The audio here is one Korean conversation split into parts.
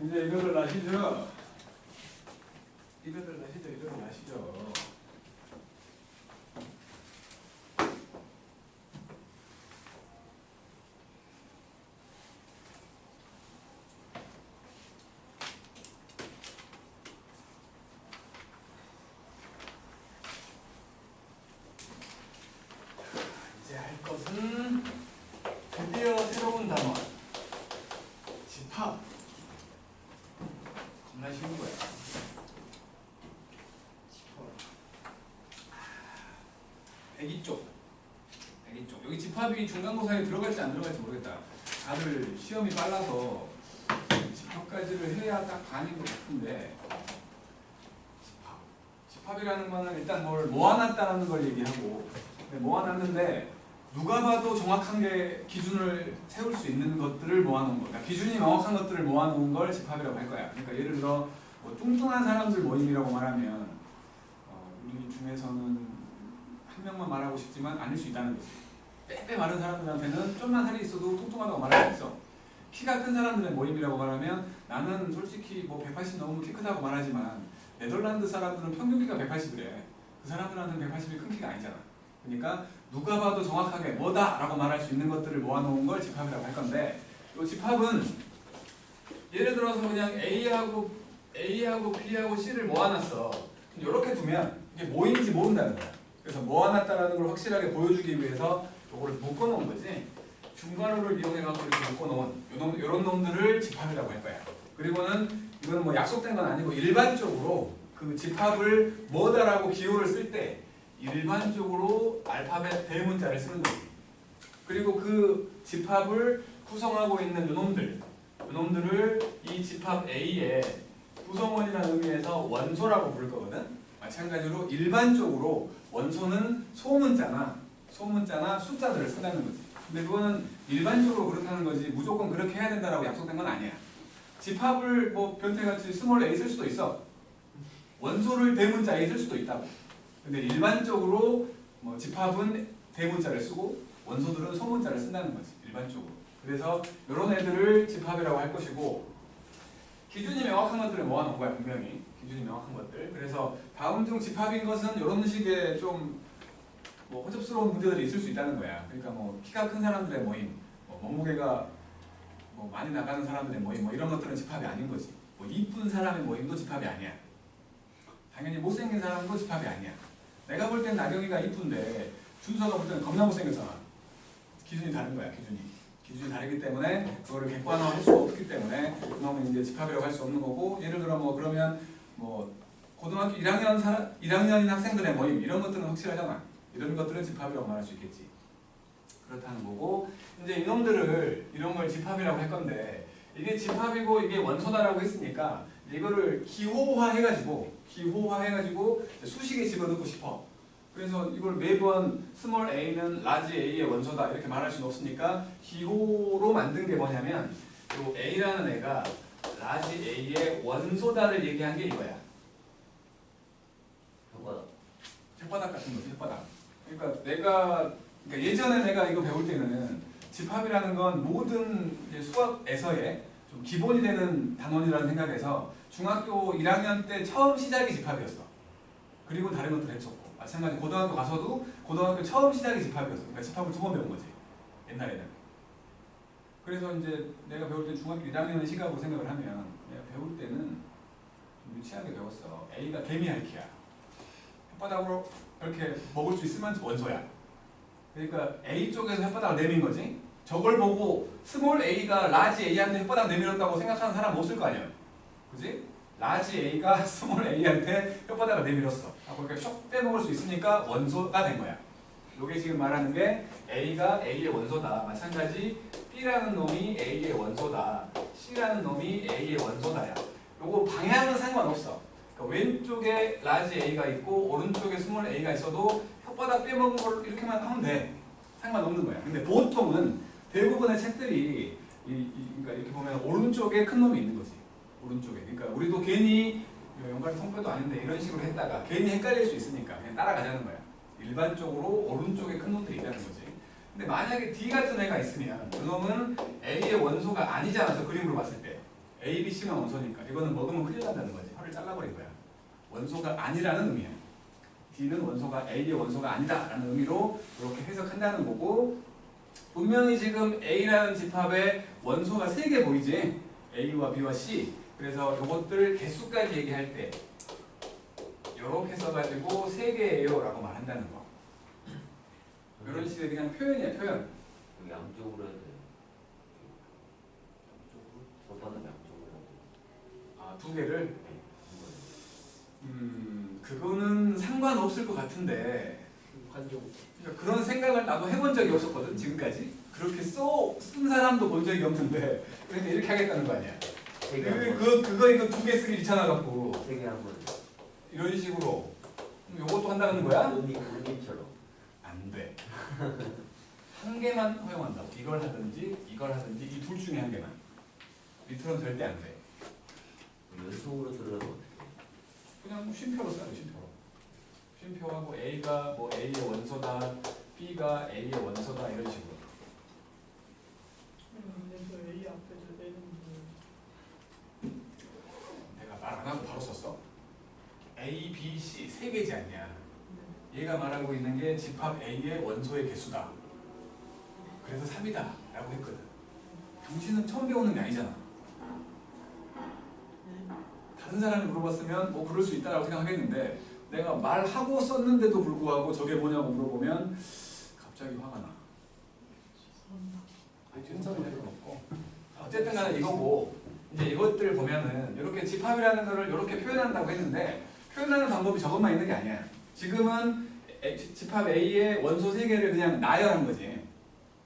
이제 이거를 아시죠? 이거를 아시죠? 이제 할 것은 드디어 새로운 단원 집합. 겁나 쉬운 거야. 대기 쪽. 여기 집합이 중간고사에 들어갈지 안 들어갈지 모르겠다. 다들 시험이 빨라서 집합까지를 해야 딱 반인 것 같은데, 집합이라는 거는 일단 뭘 모아놨다는 걸 얘기하고, 모아놨는데 누가 봐도 정확한 게 기준을 세울 수 있는 것들을 모아놓은 거야. 그러니까 기준이 명확한 것들을 모아놓은 걸 집합이라고 할 거야. 그러니까 예를 들어 뭐 뚱뚱한 사람들 모임이라고 말하면 우리 중에서는 한 명만 말하고 싶지만 아닐 수 있다는 거지. 빼빼 마른 사람들한테는 좀만 살이 있어도 뚱뚱하다고 말할 수 있어. 키가 큰 사람들의 모임이라고 말하면 나는 솔직히 뭐 180 넘으면 키 크다고 말하지만 네덜란드 사람들은 평균 키가 180이래. 그 사람들한테는 180이 큰 키가 아니잖아. 그러니까 누가 봐도 정확하게 뭐다 라고 말할 수 있는 것들을 모아놓은 걸 집합이라고 할 건데, 이 집합은 예를 들어서 그냥 A하고 B하고 C를 모아놨어. 이렇게 두면 이게 뭐인지 모른다는 거야. 그래서 모아놨다는 걸 확실하게 보여주기 위해서 이거를 묶어놓은 거지. 중괄호를 이용해갖고 이렇게 묶어놓은 이런 놈들을 집합이라고 할 거야. 그리고는 이거는 뭐 약속된 건 아니고 일반적으로 그 집합을 뭐다라고 기호를 쓸 때 일반적으로 알파벳 대문자를 쓰는 거지. 그리고 그 집합을 구성하고 있는 요놈들을 이 집합 A의 구성원이라는 의미에서 원소라고 부를 거거든. 마찬가지로 일반적으로 원소는 소문자나 숫자들을 쓴다는 거지. 근데 그거는 일반적으로 그렇다는 거지 무조건 그렇게 해야 된다라고 약속된 건 아니야. 집합을 뭐 변태같이 스몰 a 쓸 수도 있어. 원소를 대문자 a 쓸 수도 있다고. 근데 일반적으로 뭐 집합은 대문자를 쓰고 원소들은 소문자를 쓴다는 거지. 일반적으로. 그래서 이런 애들을 집합이라고 할 것이고, 기준이 명확한 것들을 모아놓은 거야. 분명히 기준이 명확한 것들. 그래서 다음 중 집합인 것은 이런 식의 좀 뭐 허접스러운 문제들이 있을 수 있다는 거야. 그러니까 뭐 키가 큰 사람들의 모임, 뭐 몸무게가 뭐 많이 나가는 사람들의 모임, 뭐 이런 것들은 집합이 아닌 거지. 뭐 이쁜 사람의 모임도 집합이 아니야. 당연히 못생긴 사람도 집합이 아니야. 내가 볼 땐 나경이가 이쁜데 준서가 볼 때는 겁나 못생겼잖아. 기준이 다른 거야. 기준이 다르기 때문에 그거를 객관화할 수가 없기 때문에 그놈은 이제 집합이라고 할 수 없는 거고, 예를 들어 뭐 그러면 뭐 고등학교 1학년인 학생들의 모임 이런 것들은 확실하잖아. 이런 것들은 집합이라고 말할 수 있겠지. 그렇다는 거고, 이제 이런 걸 집합이라고 할 건데, 이게 집합이고 이게 원소다라고 했으니까 이거를 기호화해가지고 수식에 집어넣고 싶어. 그래서 이걸 매번 스몰 a는 라지 a의 원소다 이렇게 말할 수는 없으니까 기호로 만든 게 뭐냐면, 이 a라는 애가 라지 a의 원소다를 얘기한 게 이거야. 혓바닥 같은 거지, 혓바닥. 그러니까 예전에 내가 이거 배울 때는 집합이라는 건 모든 수학에서의 좀 기본이 되는 단원이라는 생각에서 중학교 1학년 때 처음 시작이 집합이었어. 그리고 다른 것도 했었고, 마찬가지 고등학교 가서도 고등학교 처음 시작이 집합이었어. 그러니까 집합을 2번 배운 거지, 옛날에는. 그래서 이제 내가 배울 때 중학교 1학년의 시각으로 생각을 하면, 내가 배울 때는 좀 유치하게 배웠어. A가 개미핥기야. 혓바닥으로 이렇게 먹을 수 있으면 원소야. 그러니까 A 쪽에서 혓바닥을 내민 거지. 저걸 보고 스몰 a가 라지 a한테 혓바닥 내밀었다고 생각하는 사람 없을 거 아니야. 그지? 라지 a가 스몰 a한테 혓바닥을 내밀었어. 그러니까 쏙 빼먹을 수 있으니까 원소가 된 거야. 이게 지금 말하는 게 A가 A의 원소다. 마찬가지 B라는 놈이 A의 원소다. C라는 놈이 A의 원소다야. 요거 방향은 상관없어. 그러니까 왼쪽에 라지 A가 있고 오른쪽에 스몰 A가 있어도 혓바닥 빼먹은 걸 이렇게만 하면 돼. 상관없는 거야. 근데 보통은 대부분의 책들이 그러니까 이렇게 보면 오른쪽에 큰 놈이 있는 거지. 오른쪽에. 그러니까 우리도 괜히 연관 성과도 아닌데 이런 식으로 했다가 괜히 헷갈릴 수 있으니까 그냥 따라가자는 거야. 일반적으로 오른쪽에 큰 놈들이 있다는 거지. 근데 만약에 D 같은 애가 있으면 그 놈은 A의 원소가 아니지 않아서 그림으로 봤을 때 A, B, C만 원소니까 이거는 먹으면 큰일 난다는 거지. 혀를 잘라버린 거야. 원소가 아니라는 의미야. D는 원소가 A의 원소가 아니다라는 의미로 이렇게 해석한다는 거고, 분명히 지금 A라는 집합에 원소가 3개 보이지? A와 B와 C. 그래서 이것들 개수까지 얘기할 때 이렇게 써가지고 3개예요 라고 말한다는 거. 이런 식의 그냥 표현이야, 표현. 여기 양쪽으로 해야 돼요. 양쪽으로? 저번은 양쪽으로 해야 돼요. 아, 2개를? 네, 그거는 상관없을 것 같은데, 관종. 그러니까 그런 생각을 나도 해본 적이 없었거든, 지금까지. 그렇게 쓴 사람도 본 적이 없는데, 그러니까 이렇게 하겠다는 거 아니야. 세개 한 번. 그거 이거 2개 쓰기 귀찮아갖고, 3개 한 번. 이런 식으로. 그럼 요것도 한다는 거야? 은님처럼. 안 돼. 한 개만 허용한다고. 이걸 하든지, 이걸 하든지, 이 둘 중에 한 개만. 밑으로는 절대 안 돼. 연속으로 들어가면 어떻게? 그냥 쉼표로 써요, 쉼표로. 쉼표하고 A가 뭐 A의 원소다, B가 A의 원소다, 이런 식으로. 그래서 A 앞에서 A는 내가 말 안 하고 바로 썼어. A, B, C 3개지 않냐. 얘가 말하고 있는 게 집합 A의 원소의 개수다. 그래서 3이다 라고 했거든. 당신은 처음 배우는 게 아니잖아. 다른 사람이 물어봤으면 뭐 그럴 수 있다라고 생각하겠는데, 내가 말하고 썼는데도 불구하고 저게 뭐냐고 물어보면 갑자기 화가 나. 진짜로 필요는 없고. 어쨌든 간에 이거고, 이제 이것들 보면은 이렇게 집합이라는 거를 이렇게 표현한다고 했는데, 표현하는 방법이 저것만 있는 게 아니야. 지금은 집합 A의 원소 3개를 그냥 나열한 거지.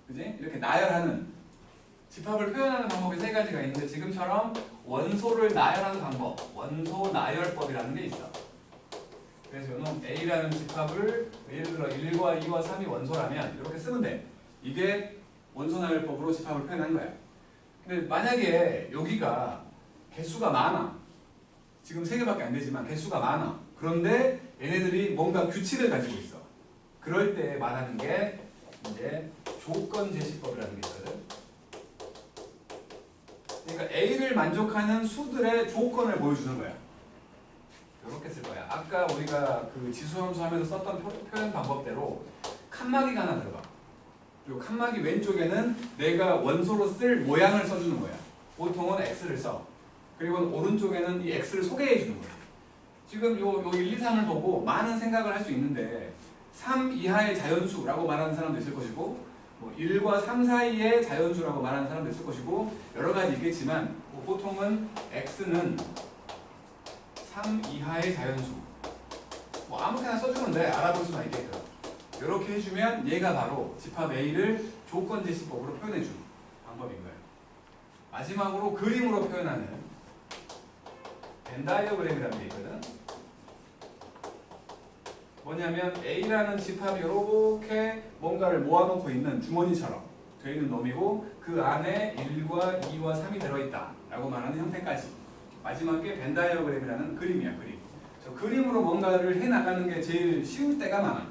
그지? 이렇게 나열하는, 집합을 표현하는 방법이 3가지가 있는데, 지금처럼 원소를 나열하는 방법, 원소 나열법이라는 게 있어. 그래서 이놈 A라는 집합을 예를 들어 1과 2와 3이 원소라면 이렇게 쓰면 돼. 이게 원소 나열법으로 집합을 표현한 거야. 근데 만약에 여기가 개수가 많아. 지금 3개밖에 안 되지만 개수가 많아. 그런데 얘네들이 뭔가 규칙을 가지고 있어. 그럴 때 말하는 게 이제 조건 제시법이라는 게 있거든. 그러니까 A를 만족하는 수들의 조건을 보여주는 거야. 이렇게 쓸 거야. 아까 우리가 그 지수함수 하면서 썼던 표현 방법대로 칸막이가 하나 들어가. 그리고 칸막이 왼쪽에는 내가 원소로 쓸 모양을 써주는 거야. 보통은 X를 써. 그리고 오른쪽에는 이 X를 소개해 주는 거야. 지금 요 1, 2, 3을 보고 많은 생각을 할 수 있는데, 3 이하의 자연수라고 말하는 사람도 있을 것이고, 뭐 1과 3 사이의 자연수라고 말하는 사람도 있을 것이고, 여러 가지 있겠지만 보통은 X는 3 이하의 자연수, 뭐 아무렇게나 써주면 돼. 알아볼 수만 있게끔. 이렇게 해주면 얘가 바로 집합 A를 조건 제시법으로 표현해주는 방법인 거예요. 마지막으로 그림으로 표현하는 벤 다이어그램이라는 게 있거든. 뭐냐면 A라는 집합이 이렇게 뭔가를 모아놓고 있는 주머니처럼 되어 있는 놈이고, 그 안에 1과 2와 3이 들어있다 라고 말하는 형태까지. 마지막에 벤 다이어그램이라는 그림이야, 그림. 저 그림으로 뭔가를 해나가는 게 제일 쉬울 때가 많아.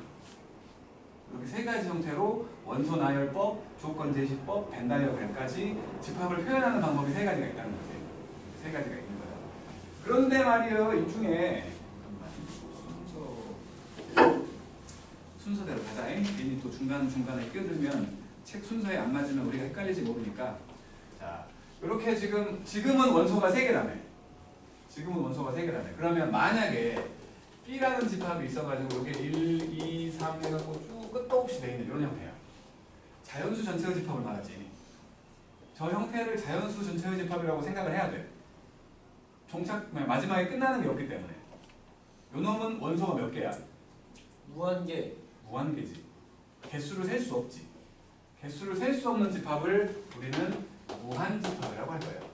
이렇게 3가지 형태로 원소 나열법, 조건 제시법, 벤 다이어그램까지 집합을 표현하는 방법이 3가지가 있다는 거지. 3가지가 있는 거야. 그런데 말이요, 이 중에 순서대로 가자. 괜히 또 중간중간에 끼어들면 책 순서에 안 맞으면 우리가 헷갈릴지 모르니까. 자, 이렇게 지금은 원소가 3개라며. 지금은 원소가 3개라며. 그러면 만약에 B라는 집합이 있어가지고 여기 1, 2, 3 해갖고 쭉 끝도 없이 돼 있는 이런 형태야. 자연수 전체의 집합을 말하지. 저 형태를 자연수 전체의 집합이라고 생각을 해야 돼. 마지막에 끝나는 게 없기 때문에. 요 놈은 원소가 몇 개야? 무한계. 무한계지. 개수를 셀 수 없지. 개수를 셀 수 없는 집합을 우리는 무한집합이라고 할 거예요.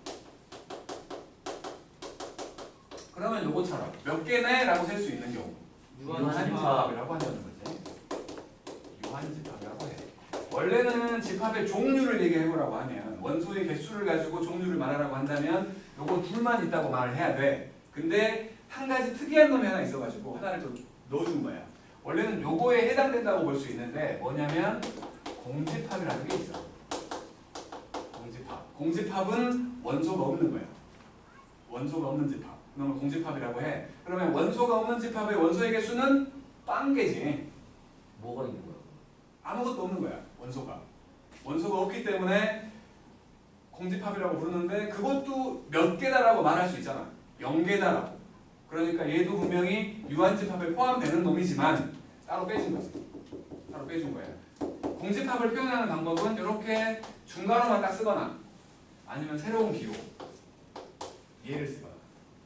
그러면 요거처럼 몇 개네? 라고 셀 수 있는 경우 유한집합이라고 한다는 거지. 유한집합이라고 해. 원래는 집합의 종류를 얘기해보라고 하면, 원소의 개수를 가지고 종류를 말하라고 한다면 요거 둘만 있다고 말을 해야 돼. 근데 한 가지 특이한 놈이 하나 있어가지고 하나를 또 넣어준 거야. 원래는 요거에 해당된다고 볼 수 있는데, 뭐냐면 공집합이라는 게 있어. 공집합. 공집합은 원소가 없는 거야. 원소가 없는 집합. 그걸 공집합이라고 해. 그러면 원소가 없는 집합의 원소의 개수는 빵개지. 뭐가 있는 거야? 아무것도 없는 거야. 원소가 없기 때문에 공집합이라고 부르는데 그것도 몇 개다라고 말할 수 있잖아. 0개다라고. 그러니까 얘도 분명히 유한집합에 포함되는 놈이지만 따로 빼준 거지. 따로 빼준 거야. 공집합을 표현하는 방법은 이렇게 중괄호만 딱 쓰거나 아니면 새로운 기호 얘를 쓰거나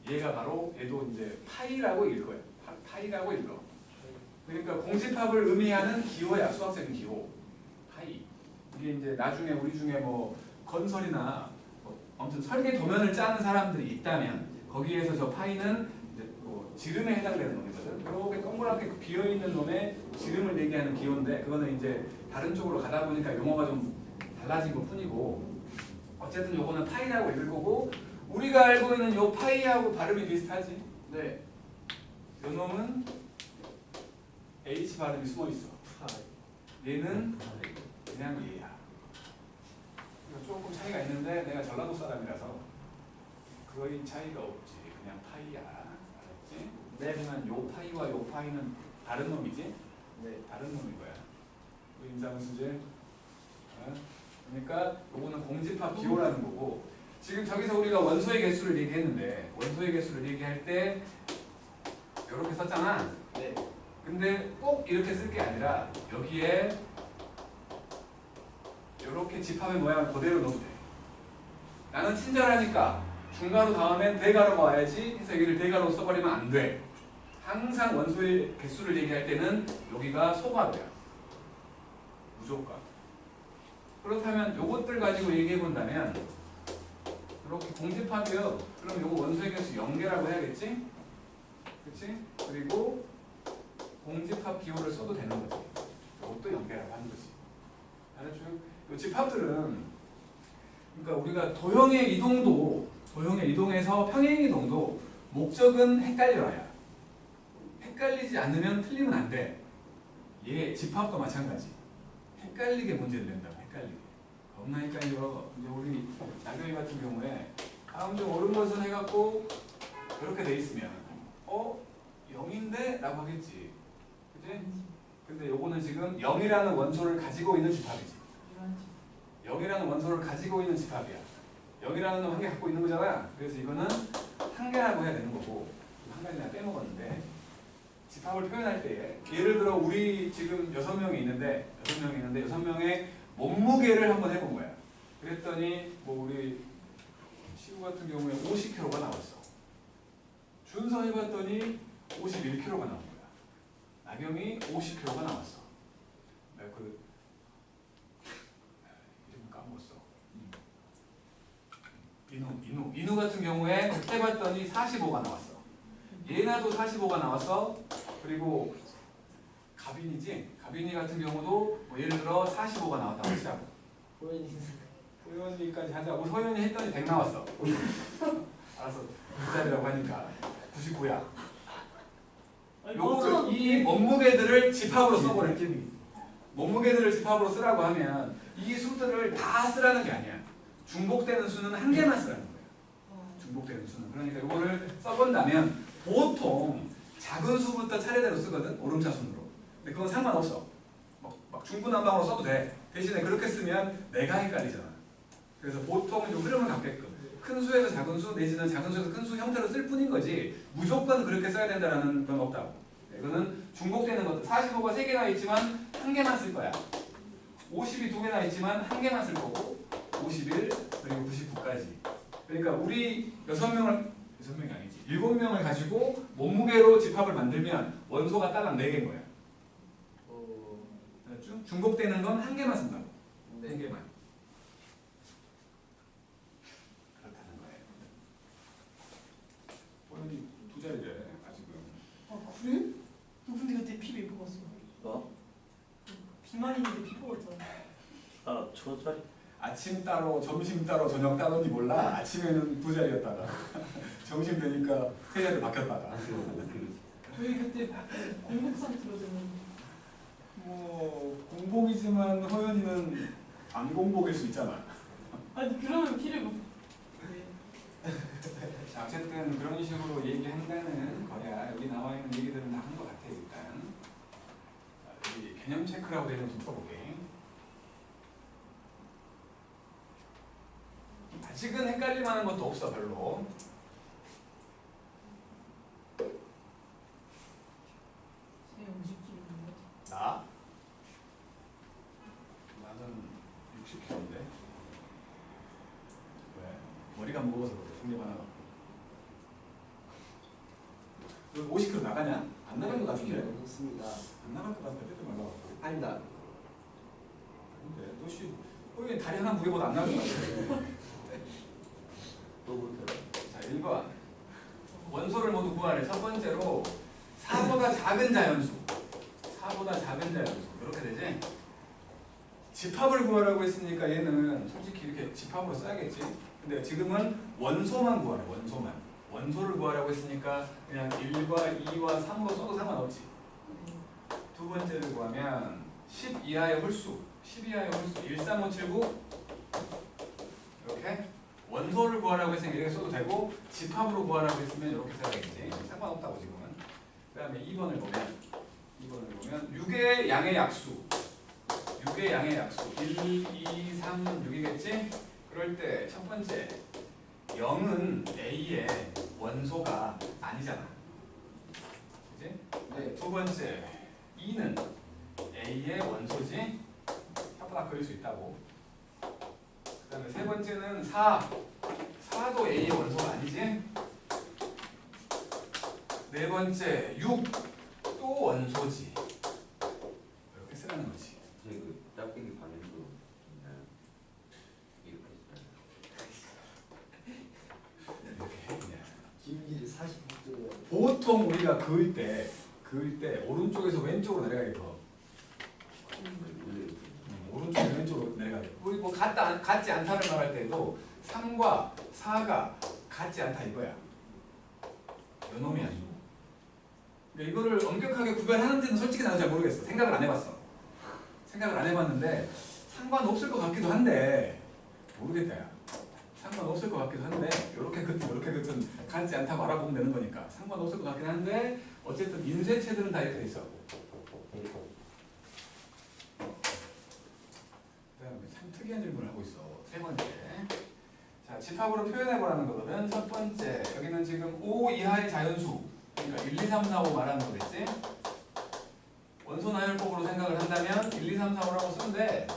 얘가 바로 얘도 이제 파이라고 읽을 거야. 파이라고 읽어. 그러니까 공집합을 의미하는 기호야. 수학적인 기호. 파이. 이게 이제 나중에 우리 중에 뭐 건설이나 뭐 아무튼 설계 도면을 짜는 사람들이 있다면 거기에서 저 파이는 이제 뭐 지름에 해당되는 놈이거든. 이렇게 동그랗게 비어 있는 놈에 지름을 얘기하는 기호인데 그거는 이제 다른 쪽으로 가다 보니까 용어가 좀 달라진 것 뿐이고 어쨌든 요거는 파이라고 읽을 거고 우리가 알고 있는 요 파이하고 발음이 비슷하지. 네. 요 놈은 H 발음이 숨어 있어. 얘는 그냥 얘야. 조금 차이가 있는데 내가 전라도 사람이라서 거의 차이가 없지. 그냥 파이야. 알았지? 네, 그러면 요 파이와 요 파이는 다른 놈이지? 네, 다른 놈인 거야. 임상훈 수제. 그러니까 요거는 공집합 기호라는 거고 지금 저기서 우리가 원소의 개수를 얘기했는데 원소의 개수를 얘기할 때 이렇게 썼잖아. 네. 근데 꼭 이렇게 쓸 게 아니라 여기에 이렇게 집합의 모양을 그대로 넣어도 돼. 나는 친절하니까 중괄호 다음엔 대괄호가 와야지 해서 여기를 대괄호 써버리면 안 돼. 항상 원소의 개수를 얘기할 때는 여기가 소괄호야. 무조건. 그렇다면 요것들 가지고 얘기해 본다면 이렇게 공집합이요. 그럼 요거 원소의 개수 0개라고 해야겠지? 그치? 그리고 공집합 기호를 써도 되는 거지. 이것도 0개라고 하는 거지. 알았죠? 이 집합들은 그러니까 우리가 도형의 이동에서 평행 이동도 목적은 헷갈려야. 헷갈리지 않으면 틀리면 안 돼. 얘 집합도 마찬가지. 헷갈리게 문제를 낸다고. 헷갈리게. 겁나 헷갈려. 이제 우리 나경이 같은 경우에 다음 중 옳은 것은 해갖고 이렇게 돼 있으면 0인데? 라고 하겠지. 그치? 근데 요거는 지금 0이라는 원소를 가지고 있는 집합이지. 0이라는 원소를 가지고 있는 집합이야. 0이라는 놈 한 개 갖고 있는 거잖아. 그래서 이거는 한 개라고 해야 되는 거고 한 가지 내가 빼먹었는데 집합을 표현할 때 예를 들어 우리 지금 6명이 있는데 6명의 몸무게를 한번 해본 거야. 그랬더니 뭐 우리 시우 같은 경우에 50kg가 나왔어. 준서 해봤더니 51kg가 나온 거야. 나경이 50kg가 나왔어. 내가 그 이름 까먹었어. 인우 같은 경우에 그때 봤더니 45가 나왔어. 예나도 45가 나왔어. 그리고 가빈이 같은 경우도 뭐 예를 들어 45가 나왔다고 치자고. 호연이까지 하자고. 호연이 했더니 100 나왔어. 알았어. 부자리라고 하니까 99야. 요거를 이 몸무게들을 집합으로 써버려. 몸무게들을 집합으로 쓰라고 하면 이 수들을 다 쓰라는 게 아니야. 중복되는 수는 한 개만 쓰라는 거야. 중복되는 수는. 그러니까 이거를 써본다면 보통 작은 수부터 차례대로 쓰거든. 오름차순으로. 근데 그건 상관없어. 막 중구난방으로 써도 돼. 대신에 그렇게 쓰면 내가 헷갈리잖아. 그래서 보통 좀 흐름을 갖게끔 큰 수에서 작은 수 내지는 작은 수에서 큰 수 형태로 쓸 뿐인 거지 무조건 그렇게 써야 된다는 건 없다고. 이거는 중복되는 것들. 45가 3개나 있지만 한 개만 쓸 거야. 50이 2개나 있지만 한 개만 쓸 거고 51 그리고 99까지. 그러니까 우리 6명이 아니지 7명을 가지고 몸무게로 집합을 만들면 원소가 딱 4개인 거야. 알았죠? 중복되는 건 한 개만 쓴다고. 한 개만. 그렇다는 거예요. 호연이 2자리래 아직은. 그래? 너 근데 그때 피 왜 뽑았어? 뭐? 비만 있는데 피 뽑았잖아. 저 자리. 아침 따로, 점심 따로, 저녁 따로인지 몰라. 아침에는 2자리였다가 점심 되니까 3자리 바뀌었다가. 저희 그때 공복상 들어주는. 뭐 공복이지만 호연이는 안 공복일 수 있잖아. 아니 그러면 피를 못. 네. 자, 어쨌든 그런 식으로 얘기한다는 거야. 여기 나와 있는 얘기들은 다 한 것 같아 일단. 자, 여기 개념 체크라고 되어 있는 좀 풀어볼게. 아직은 헷갈릴 만한 것도 없어 별로. 새 음식집인데. 나? 나는 60kg인데. 왜? 머리가 무거워서 그래. 중립 하나. 너 50kg 나가냐? 안 나갈 것 같은데? 없습니다. 안 나갈 것 같은데 빼지 말라고. 아니다. 근데 너씨 거기 다리 하나 무게보다 안 나갈 것 같아. 또 볼게요. 자 1번 원소를 모두 구하래. 첫 번째로 4보다 작은 자연수. 4보다 작은 자연수. 이렇게 되지? 집합을 구하라고 했으니까 얘는 솔직히 이렇게 집합으로 써야겠지. 근데 지금은 원소만 구하래. 원소만. 원소를 구하라고 했으니까 그냥 1과 2와 3으로 써도 상관없지. 두 번째를 구하면 10 이하의 홀수. 10 이하의 홀수. 13579 이렇게 원소를 구하라고 했으니까 이렇게 써도 되고 집합으로 구하라고 했으면 이렇게 써야겠지. 상관없다고 지금은. 그 다음에 2번을 보면 6의 양의 약수. 6의 양의 약수 1, 2, 3, 6이겠지? 그럴 때 첫 번째 0은 A의 원소가 아니잖아. 그치? 네. 두 번째 2는 A의 원소지? 혓바닥 그릴 수 있다고. 그 다음에 세 번째는 4도 A의 원소가 아니지? 네 번째 6도 원소지. 이렇게 쓰라는 거지. 저희 그 짝대기 반응도 있나요? 이렇게 있어요. 이렇게 해 그냥. 길이 49도. 보통 우리가 그을 때 오른쪽에서 왼쪽으로 내려가겠어. 오른쪽에서 왼쪽으로 내려가겠어. 우리 뭐 같지 않다는 말 할 때도 3과 4가 같지 않다 이거야. 요놈이 아니고. 그러니까 이거를 엄격하게 구별하는지는 솔직히 나도 잘 모르겠어. 생각을 안 해봤어. 생각을 안 해봤는데 상관없을 것 같기도 한데 모르겠다 야. 상관없을 것 같기도 한데 이렇게 긋든 같지 않다고 알아보면 되는 거니까 상관없을 것 같긴 한데 어쨌든 인쇄체들은 다 이렇게 돼 있어. 그다음에 참 특이한 질문을 하고 있어. 세 번째. 자, 집합으로 표현해 보라는 거거든. 첫 번째 여기는 지금 5 이하의 자연수. 그러니까 1, 2, 3, 4, 5 말하는 거겠지? 원소 나열법으로 생각을 한다면 1, 2, 3, 4, 5라고 쓰면 돼.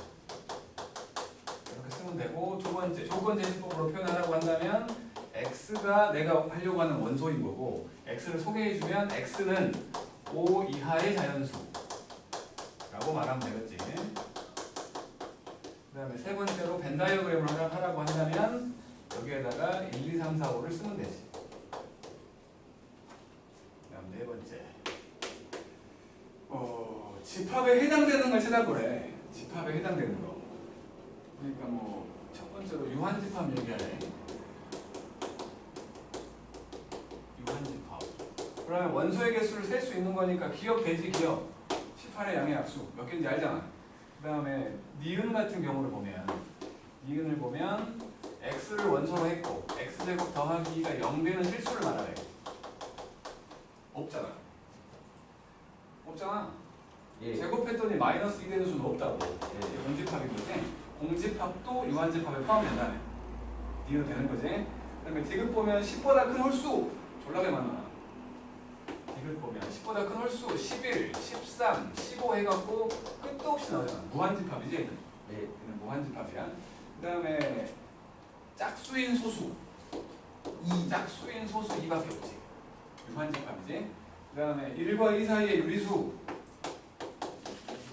이렇게 쓰면 되고 두 번째 조건 제시법으로 표현하라고 한다면 x가 내가 하려고 하는 원소인 거고 x를 소개해주면 x는 5 이하의 자연수라고 말하면 되겠지. 그 다음에 세 번째로 벤 다이어그램을 하라고 한다면 여기에다가 1, 2, 3, 4, 5를 쓰면 되지. 그 다음 네 번째 집합에 해당되는 걸 찾아보래. 집합에 해당되는 거. 그러니까 뭐 첫 번째로 유한집합 얘기하래. 유한집합. 그러면 원소의 개수를 셀 수 있는 거니까 기억되지 기억. 18의 양의 약수 몇 개인지 알잖아. 그 다음에 니은 같은 경우를 보면 니은을 보면 x를 원소로 했고 x제곱 더하기 2가 0 되는 실수를 말하래. 없잖아. 없잖아. 예. 제곱했더니 마이너스 2 되는 수는 없다고. 이게 공집합인 거지. 공집합도 유한집합에 포함된다네. 니은 되는 거지. 그 다음에 디귿 보면 10보다 큰 홀수 졸라게 많아. 디귿 보면 10보다 큰 홀수 11, 13, 15 해갖고 끝도 없이 나오잖아. 무한집합이지 얘는. 네. 얘는 무한집합이야. 그 다음에 짝수인 소수 짝수인 소수 2밖에 없지. 유한집합이지. 그 다음에 1과 2 사이의 유리수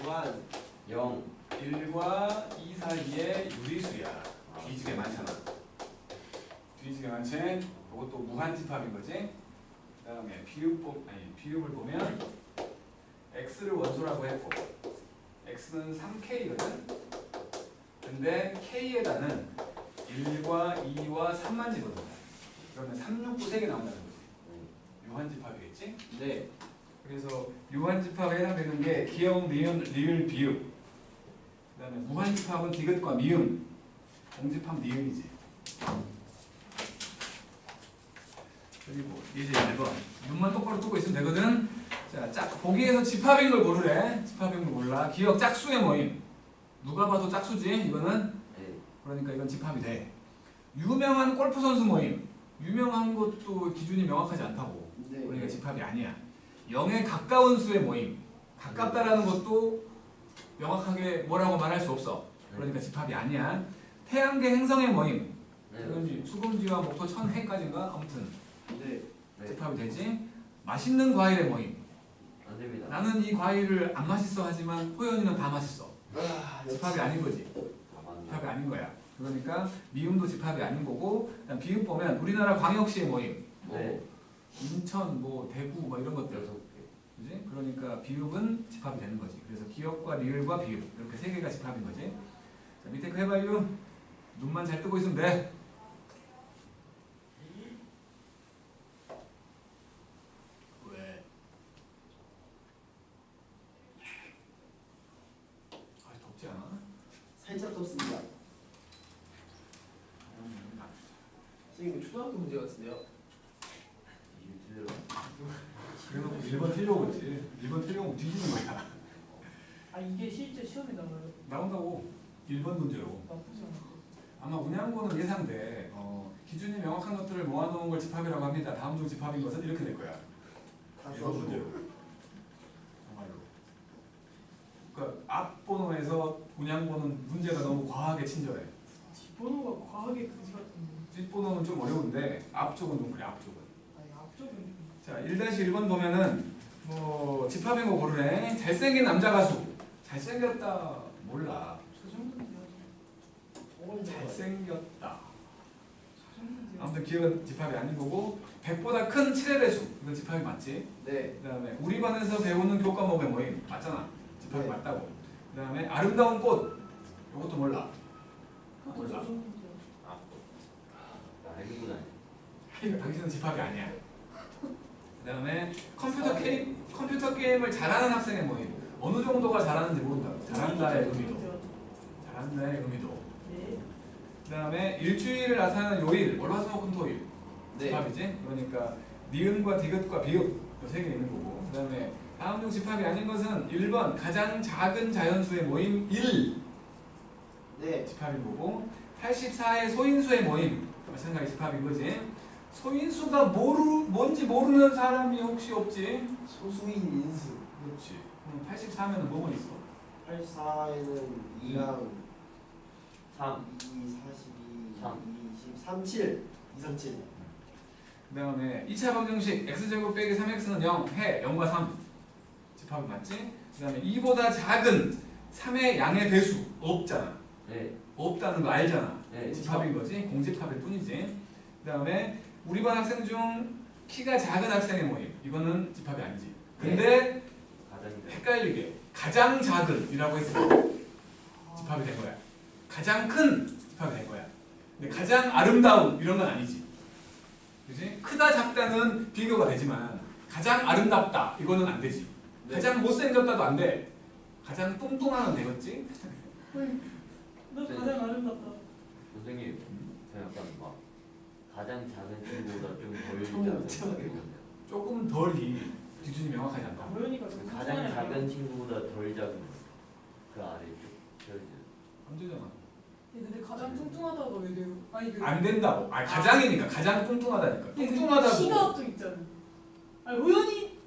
무한 0. 1과 2 사이의 유리수야. 뒤지게 많잖아. 뒤지게 많지? 이것도 무한집합인 거지. 그 다음에 비읍을 보면 x를 원소라고 했고 x는 3k거든. 근데 k에다는 1과 2와 3만 집어넣어. 그러면 3, 6, 9, 3개 나온다는 거지. 유한집합이겠지? 네. 그래서 유한집합에 해당되는 게 기역, 니은, 리을, 비읍. 그 다음에 무한집합은 디귿과 미음. 공집합 니은이지. 그리고 이제 1번 눈만 똑바로 뜨고 있으면 되거든. 자, 보기에서 집합인 걸 고르래. 집합인 걸 몰라. 기억 짝수의 모임. 누가 봐도 짝수지 이거는. 네. 그러니까 이건 집합이 돼. 유명한 골프 선수 모임. 유명한 것도 기준이 명확하지 않다고. 네. 그러니까 집합이 아니야. 0에 가까운 수의 모임. 가깝다라는 것도 명확하게 뭐라고 말할 수 없어. 그러니까 집합이 아니야. 태양계 행성의 모임. 네. 수금지와 목토 천해까지인가? 아무튼 네. 네. 집합이 되지. 맛있는 과일의 모임. 안 됩니다. 나는 이 과일을 안 맛있어 하지만 호연이는 다 맛있어. 아, 집합이 아닌 거지. 다 맞나? 집합이 아닌 거야. 그러니까 미음도 집합이 아닌 거고. 그다음 비읍 보면 우리나라 광역시의 모임. 뭐 네. 인천, 뭐 대구, 뭐 이런 것들. 6개. 그지? 그러니까 비읍은 집합이 되는 거지. 그래서 기역과 리을과 비읍 이렇게 세 개가 집합인 거지. 자, 밑에 거 해봐요. 눈만 잘 뜨고 있으면 돼. 왜? 아, 덥지 않아? 살짝 덥습니다. 선생님 이거 초등학교 문제 같은데요? 이틀 그래놓고 1번 틀려고 그랬지. 1번 틀려고 뒤지는 거야. 아 이게 실제 시험에 나와요? 나온다고. 1번 문제로. 나쁘지 않아. 아마 운양고는 예상돼. 기준이 명확한 것들을 모아놓은 걸 집합이라고 합니다. 다음 중 집합인 것은 이렇게 될 거야. 다 1번 써주고. 문제로. 정말로. 그러니까 앞 번호에서 운양고는 문제가 너무 과하게 친절해. 뒷번호가 과하게 그지 같은데. 뒷 번호는 좀 어려운데 앞쪽은 좀 그래. 앞쪽은. 아니 앞쪽은 좀. 자, 1-1번 보면은 뭐 집합인 거 고르네. 잘생긴 남자 가수. 잘생겼다. 몰라. 저 정도는 돼야지. 잘생겼다. 저 정도는 돼야지. 아무튼 기억은 집합이 아닌 거고 100보다 큰 7의 배수. 이건 집합이 맞지. 네. 그 다음에 우리 반에서 배우는 교과목의 모임. 맞잖아. 집합이 네. 맞다고. 그 다음에 아름다운 꽃. 이것도 몰라. 그것도 저 정도는 돼야지. 알기구나. 이거 당신은 집합이 아니야. 그 다음에 컴퓨터 게임을 잘하는 학생의 모임. 어느 정도가 잘하는지 모른다. 잘한다의 의미도. 잘한다의 의미도. 네. 그 다음에 일주일을 나타내는 요일. 월화수목금토일. 네. 집합이지. 그러니까 니은과 디귿과 비읍 세 개 있는 거고. 그 다음에 다음 중 집합이 아닌 것은 1번 가장 작은 자연수의 모임 1. 네. 집합인 거고 84의 소인수의 모임. 마찬가지 집합인 거지. 소인수가 뭔지 모르는 사람이 혹시 없지? 소수인 인수. 그렇지. 그럼 84면은 뭐뭐 있어? 84에는 2랑 3. 2, 42, 3. 20, 37, 237. 그 다음에 2차 방정식 x제곱 빼기 3x는 0, 해 0과 3 집합이 맞지? 그 다음에 2보다 작은 3의 양의 배수 없잖아. 네. 없다는 거 알잖아. 네. 집합인 거지. 공집합일 뿐이지. 그 다음에 우리 반 학생 중 키가 작은 학생의 모임. 이거는 집합이 아니지. 근데 가장 헷갈리게 가장 작은이라고 했어. 집합이 된 거야. 가장 큰 집합이 된 거야. 근데 가장 아름다운 이런 건 아니지. 그지? 크다 작다는 비교가 되지만 가장 아름답다 이거는 안 되지. 네. 가장 못생겼다도 안 돼. 가장 뚱뚱하면 되겠지? 너 가장 아름답다. 선생님, 저 약간 막 가장 작은 친구보다 좀덜 처음 작은 조금 덜이 기준이 명확하지 않다. 고현이가 좀 가장 작은 친구보다 덜 작은 그 아래 좀 안 되잖아. 근데 가장 뚱뚱하다가 왜 돼요? 아니 그 안 된다고. 아니 가장이니까 가장 뚱뚱하다니까. 뚱뚱하다고. 키가 또 있잖아. 아니 호연이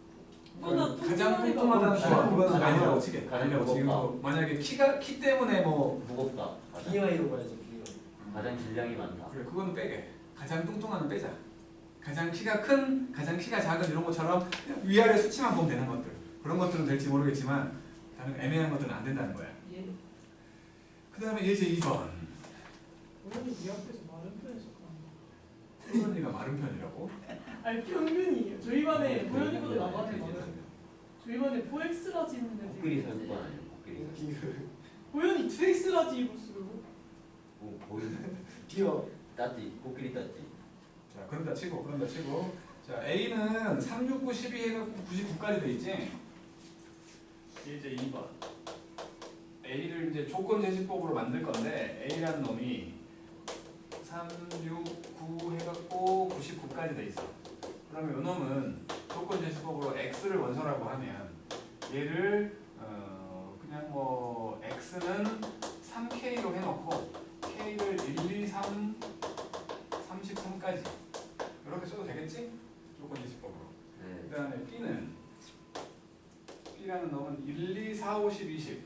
보다 가장 뚱뚱하다는 가장 거 그건 아니라고 뚱뚱하다. 치게. 가장 아니라고 지금 무겁다. 만약에 키 때문에 뭐 무겁다. 가장, BMI로 봐야죠. BMI. 가장 질량이 많다. 그래 그거는 빼게. 가장 뚱뚱하는 빼자. 가장 키가 큰, 가장 키가 작은 이런 것처럼 그냥 위아래 수치만 보면 되는 것들. 그런 것들은 될지 모르겠지만 다른 애매한 것들은 안 된다는 거야. 예. 그 다음에 예제 2번. 호연이 네 앞에서 마른 편에서 그런 호연이가 마른 편이라고? 아니 평균이에요. 저희 반에 호연이보다 네, 나반에 많아요. 저희 반에 4X라지 있는데 코끼리 설건 아니에요? 코끼리 설. 호연이 2X라지 입었어요. 오, 보이네. 뛰어. 땄지. 코끼리 땄지. 자, 그런다 치고. 자, A는 3, 6, 9, 12 해갖고 99까지 돼 있지? 이제 2번. A를 이제 조건 제시법으로 만들 건데 A라는 놈이 3, 6, 9 해갖고 99까지 돼 있어. 그러면 요놈은 조건 제시법으로 x를 원소라고 하면 얘를 그냥 뭐 x는 3k로 해놓고 k를 1, 2, 3, 33까지 이렇게 써도 되겠지? 조건 제시법으로. 네. 그 다음에 b는 b라는 놈은 1, 2, 4, 5, 10, 20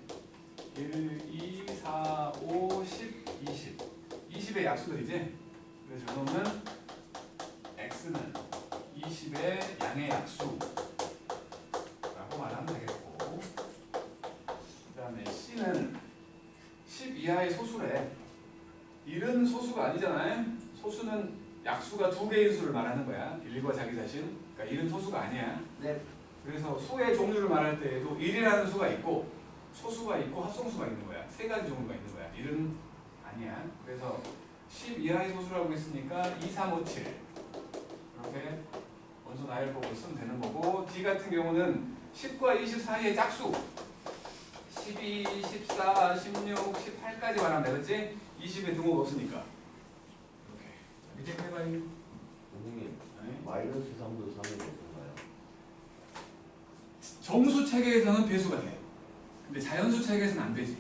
1, 2, 4, 5, 10, 20 20의 약수들이지? 그래서 이놈은 x는 20의 양의 약수라고 말하면 되겠고 그 다음에 c는 10 이하의 소수래. 1은 소수가 아니잖아요. 소수는 약수가 두 개인 수를 말하는 거야. 1과 자기 자신. 그러니까 1은 소수가 아니야. 네. 그래서 수의 종류를 말할 때에도 1이라는 수가 있고 소수가 있고 합성수가 있는 거야. 세 가지 종류가 있는 거야. 1은 아니야. 그래서 10 이하의 소수라고 했으니까 2, 3, 5, 7 이렇게 원소 나열법으로 쓰면 되는 거고 D 같은 경우는 10과 20 사이의 짝수 12, 14, 16, 18까지 말하면 되겠지? 20에 등호가 없으니까 이렇게 밑에 해봐요. 선생님 네. 마이너스 3도 3이 어떤가요? 정수 체계에서는 배수가 돼. 근데 자연수 체계에서는 안 되지.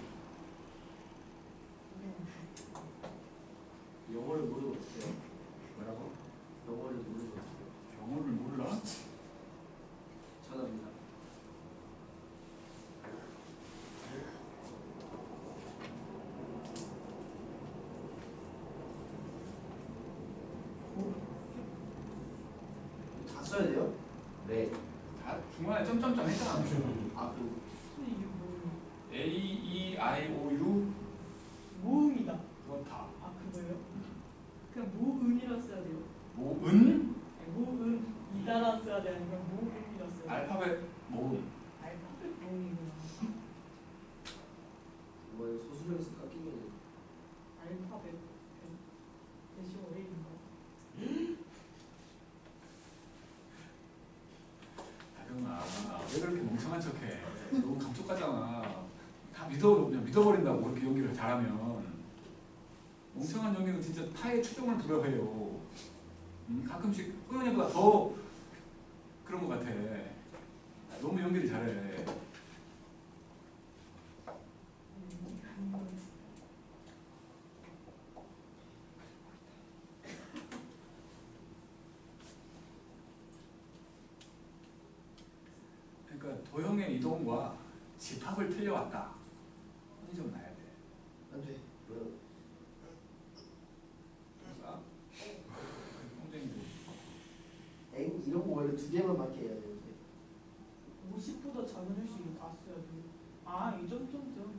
영어를 모르고 어떡해요? 뭐라고? 영어를 모르고 어떡해요? 영어를 몰라? 전화입니다. 다 써야 돼요? 네. 다 중간에 점점점 했잖아. 아, 그 근데 이게 뭐 A, E, I, O, U 모음이다. 그건 다. 아 그거예요? 그냥 모음이라 써야 돼요. 뭐 은? 아니, 모음이다라 써야 돼 아니면 모음이라 써야 돼? 알파벳 모음. 알파벳 모음이구나. 뭐 소수령에서 깎이면 알파벳 대시 A인가? 다경아 왜 그렇게 멍청한 척해? 너무 감쪽같잖아. 다 그냥 믿어버린다고 그렇게 연기를 잘하면. 멍청한 연기는 진짜 타의 추종을 불허해요. 가끔씩 호연이보다 더 그런 것 같아. 너무 연기를 잘해. 그러니까 도형의 이동과 집합을 틀려왔다. 이 좀 나야 돼. 안 돼. 뭐요? 아, 엉덩이도. 엥 이런 거 원래 두 개만 맞게 해야 되는데. 50보다 작은 수식이 다 써야 돼. 아, 이 점점점.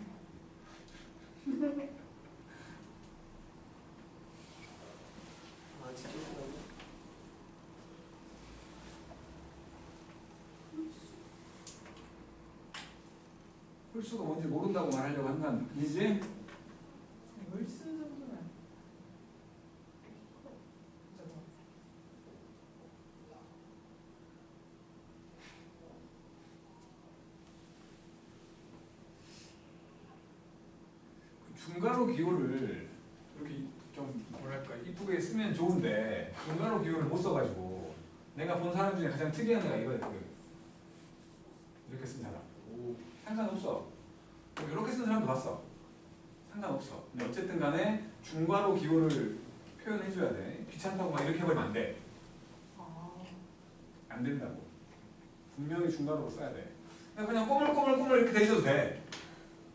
아 직접 쓰라고? 홀수가 뭔지 모른다고 말하려고 한 건 아니지? 월수 정도는 아니야. 잠깐만. 중괄호 기호를 이렇게 좀 뭐랄까 이쁘게 쓰면 좋은데 중괄호 기호를 못 써가지고 내가 본 사람 중에 가장 특이한 애가 이거야. 이렇게 쓴 사람. 오. 상관없어. 이렇게 쓴 사람도 봤어. 상관없어. 근데 어쨌든 간에 중괄호 기호를 표현해줘야 돼. 귀찮다고 막 이렇게 해버리면 안 돼. 아, 안 된다고. 분명히 중괄호로 써야 돼. 그냥 꼬물꼬물꼬물 이렇게 돼 있어도 돼.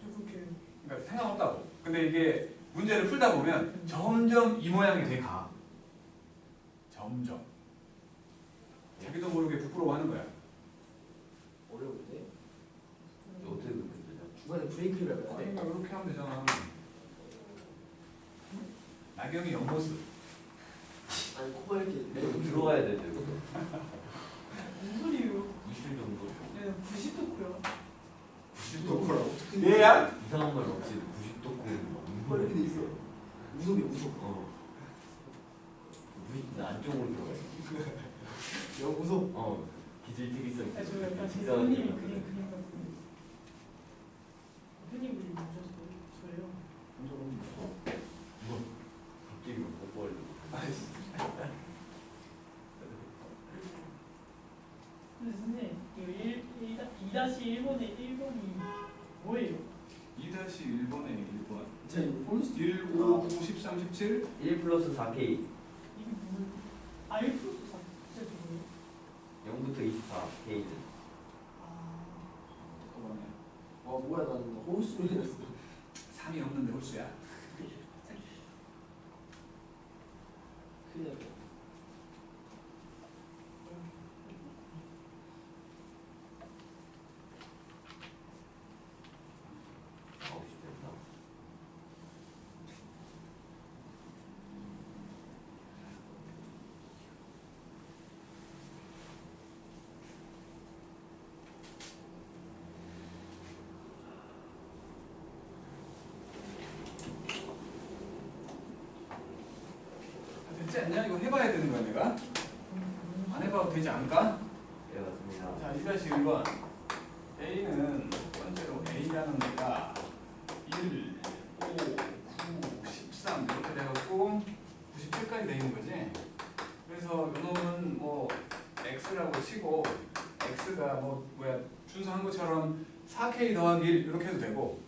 저 그렇게. 그러니까 상관없다고. 근데 이게 문제를 풀다 보면 점점 이 모양이 돼 가. 점점. 자기도 모르게 부끄러워하는 거야. 어려운데? 어떻게 그렇게 되죠? 중간에 브레이크를 해야 돼. 그러니까 이렇게 하면 되잖아. 나경이 옆모습. 아니 코가 이렇게 좀 들어가야 되죠. 이거. 무슨 소리예요? 20일 정도. 네, 90도고요. 90도 얘야? 이상한 말 없이 90도 코가 이렇게 돼 있어. 우속이 우속. 어. 안쪽으로 들어가요. 영 우속. 어. 기질 특이성. 아, 저 약간 제 이상하게 손님이 들어가요. 그림 같은데. 손님 그림 보셨어요? 저요. 갑자기 못 버리고. 근데 선생님 그 2-1번의 1번이 뭐예요? 2-1번에 1번 자 이거 홀수 1, 5, 9, 13, 17 1 플러스 4K 이게 뭐예요? 아 1 플러스 4 진짜 뭐예요? 0부터 24K는 아 그거네. 와 뭐야 나는 홀수였어. 3이 없는데 홀수야. 큰일 났다. 아홉 시 됐나? 됐지 않냐? 이거 해봐야 되는 거야 내가? 안 해봐도 되지 않을까? 네 맞습니다. 자 2-1번 A는 첫 번째로 A라는 애가 1, 5, 9, 13 이렇게 돼갖고 97까지 돼 있는 거지. 그래서 요놈은 뭐 X라고 치고 X가 뭐야 준수한 것처럼 4K 더하기 1 이렇게 해도 되고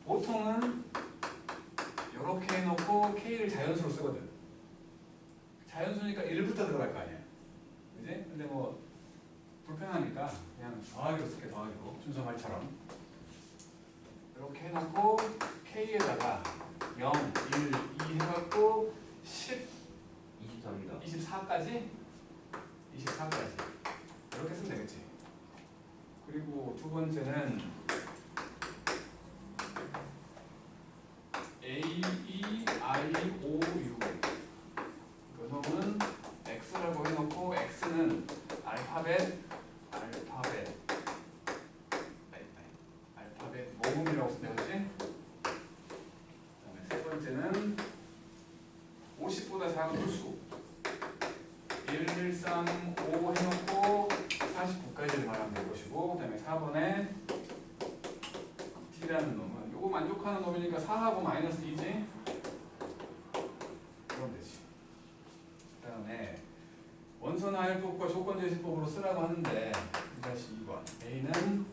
보통은 이렇게 해놓고 K를 자연수로 쓰거든. 자연수니까 1부터 들어갈 거 아니야. 그지? 근데 뭐 불편하니까 그냥 더하기로 쓸게. 더하기로 준수 말처럼 이렇게 해놓고 K에다가 0, 1, 2 해갖고 10, 23입니다. 24까지 이렇게 쓰면 되겠지. 그리고 두 번째는 A, E, I, O, U 그놈은 X라고 해놓고 X는 알파벳 모음이라고 쓰면 되겠지? 그다음에 세 번째는 50보다 작은 홀수 1, 3, 5 해놓고 49까지를 말하면 될 것이고 그 다음에 4번에 D라는 놈은 요거 만족하는 놈이니까 4하고 마이너스 2지? 그럼 되지. 그 다음에 원선 하열법과 조건제시법으로 쓰라고 하는데 2-2번 A는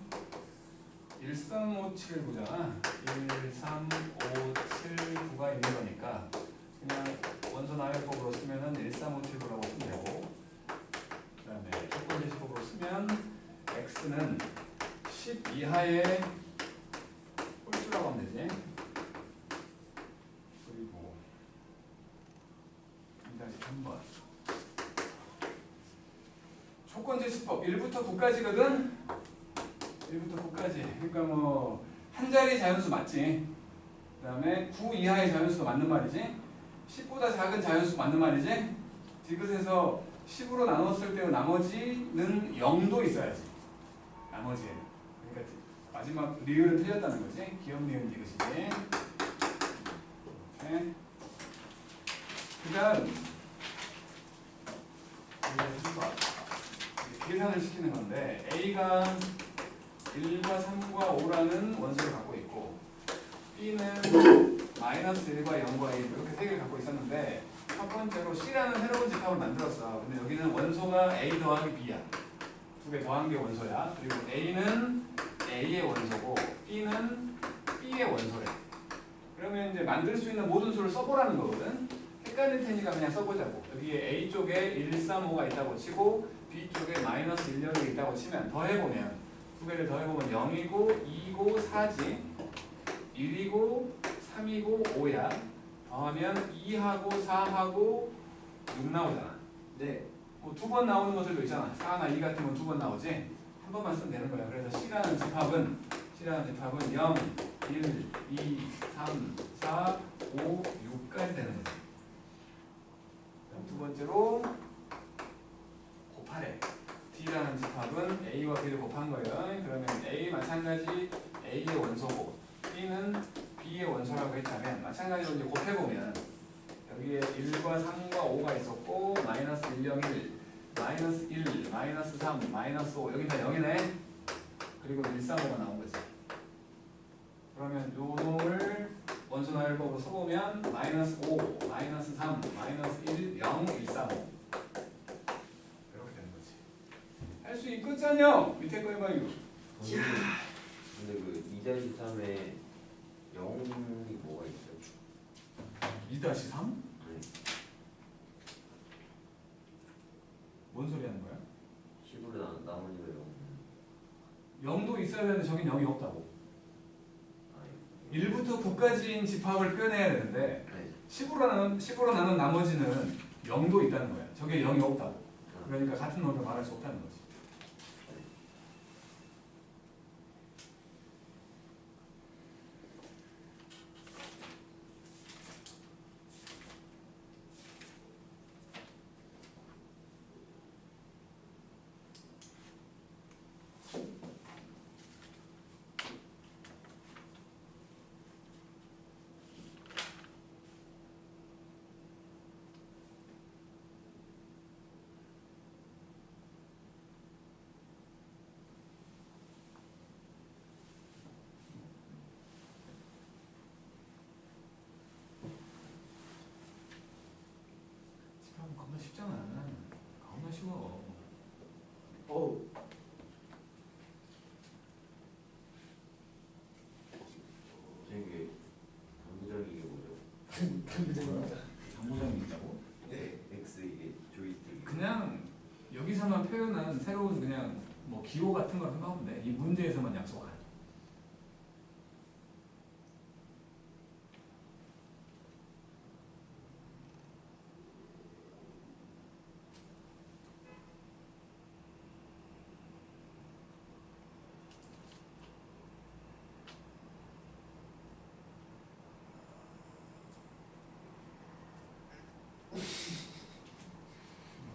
1357구잖아. 1, 3, 5, 7, 9가 있는 거니까 그냥 원선 하열법으로 쓰면은 1357구라고 쓰면 되고 그 다음에 조건제시법으로 쓰면 X는 10 이하의 홀수라고 하면 되지. 그리고 2-3번 조건제시법 1부터 9까지거든. 1부터 9까지. 그러니까 뭐 한 자리 자연수 맞지. 그 다음에 9 이하의 자연수도 맞는 말이지. 10보다 작은 자연수 맞는 말이지. 디귿에서 10으로 나눴을 때 나머지는 0도 있어야지. 나머지에는. 그러니까 마지막 리을은 틀렸다는 거지. 기억 리은 디귿이지. 네. 그 다음 계산을 시키는 건데 A가 1과 3과 5라는 원소를 갖고 있고 B는 마이너스 1과 0과 1 이렇게 세 개를 갖고 있었는데 첫 번째로 C라는 새로운 집합을 만들었어. 근데 여기는 원소가 A 더하기 B야. 두 개 더한 게 원소야. 그리고 A는 A의 원소고 B는 B의 원소래. 그러면 이제 만들 수 있는 모든 수를 써보라는 거거든. 헷갈릴 테니까 그냥 써보자고. 여기에 A 쪽에 1, 3, 5가 있다고 치고 B 쪽에 마이너스 1, 0이 있다고 치면 더해보면 두 개를 더해보면 0이고 2고 4지 1이고 3이고 5야. 더하면 2하고 4하고 6 나오잖아. 네. 뭐 두 번 나오는 것들도 있잖아. 4나 2 같은 건 두 번 나오지. 한 번만 쓰면 되는 거야. 그래서 C라는 집합은 0, 1, 2, 3, 4, 5, 6까지 되는 거지. 그럼 두 번째로 곱하래. D라는 집합은 A와 B를 곱한 거예요. 그러면 A 마찬가지 A의 원소고 B는 B의 원소라고 했다면 마찬가지로 이제 곱해보면 여기에 1과 3과 5가 있었고 마이너스 1, 0, 1, 마이너스 1, 마이너스 3, 마이너스 5 여기 다 0이네. 그리고 1, 3, 5가 나온 거지. 그러면 요 놈을 원소나열법으로 써보면 마이너스 5, 마이너스 3, 마이너스 1, 0, 1, 3, 5 이렇게 되는 거지. 할 수 수 있겠잖여. 밑에 거 해봐요. 근데 그 2-3에 0이 뭐가 있어요? 2-3? 네. 뭔 소리 하는 거야? 10으로 나머지가 0. 0도 있어야 되는데 저긴 0이 없다고. 아니, 1부터 9까지인 집합을 빼내야 되는데 네. 10으로 나눈 나머지는 0도 있다는 거야. 저게 0이 없다고. 그러니까 같은 놈을 말할 수 없다는 거지. 집합은 겁나 쉽잖아. 겁나 쉬워. 어우. 이게 당구장이 뭐죠? 당구장이 있다고? 네. X 이게 조이스틱. 그냥 여기서만 표현한 새로운 그냥 뭐 기호 같은 걸 생각하면 돼. 이 문제에서만 약속한.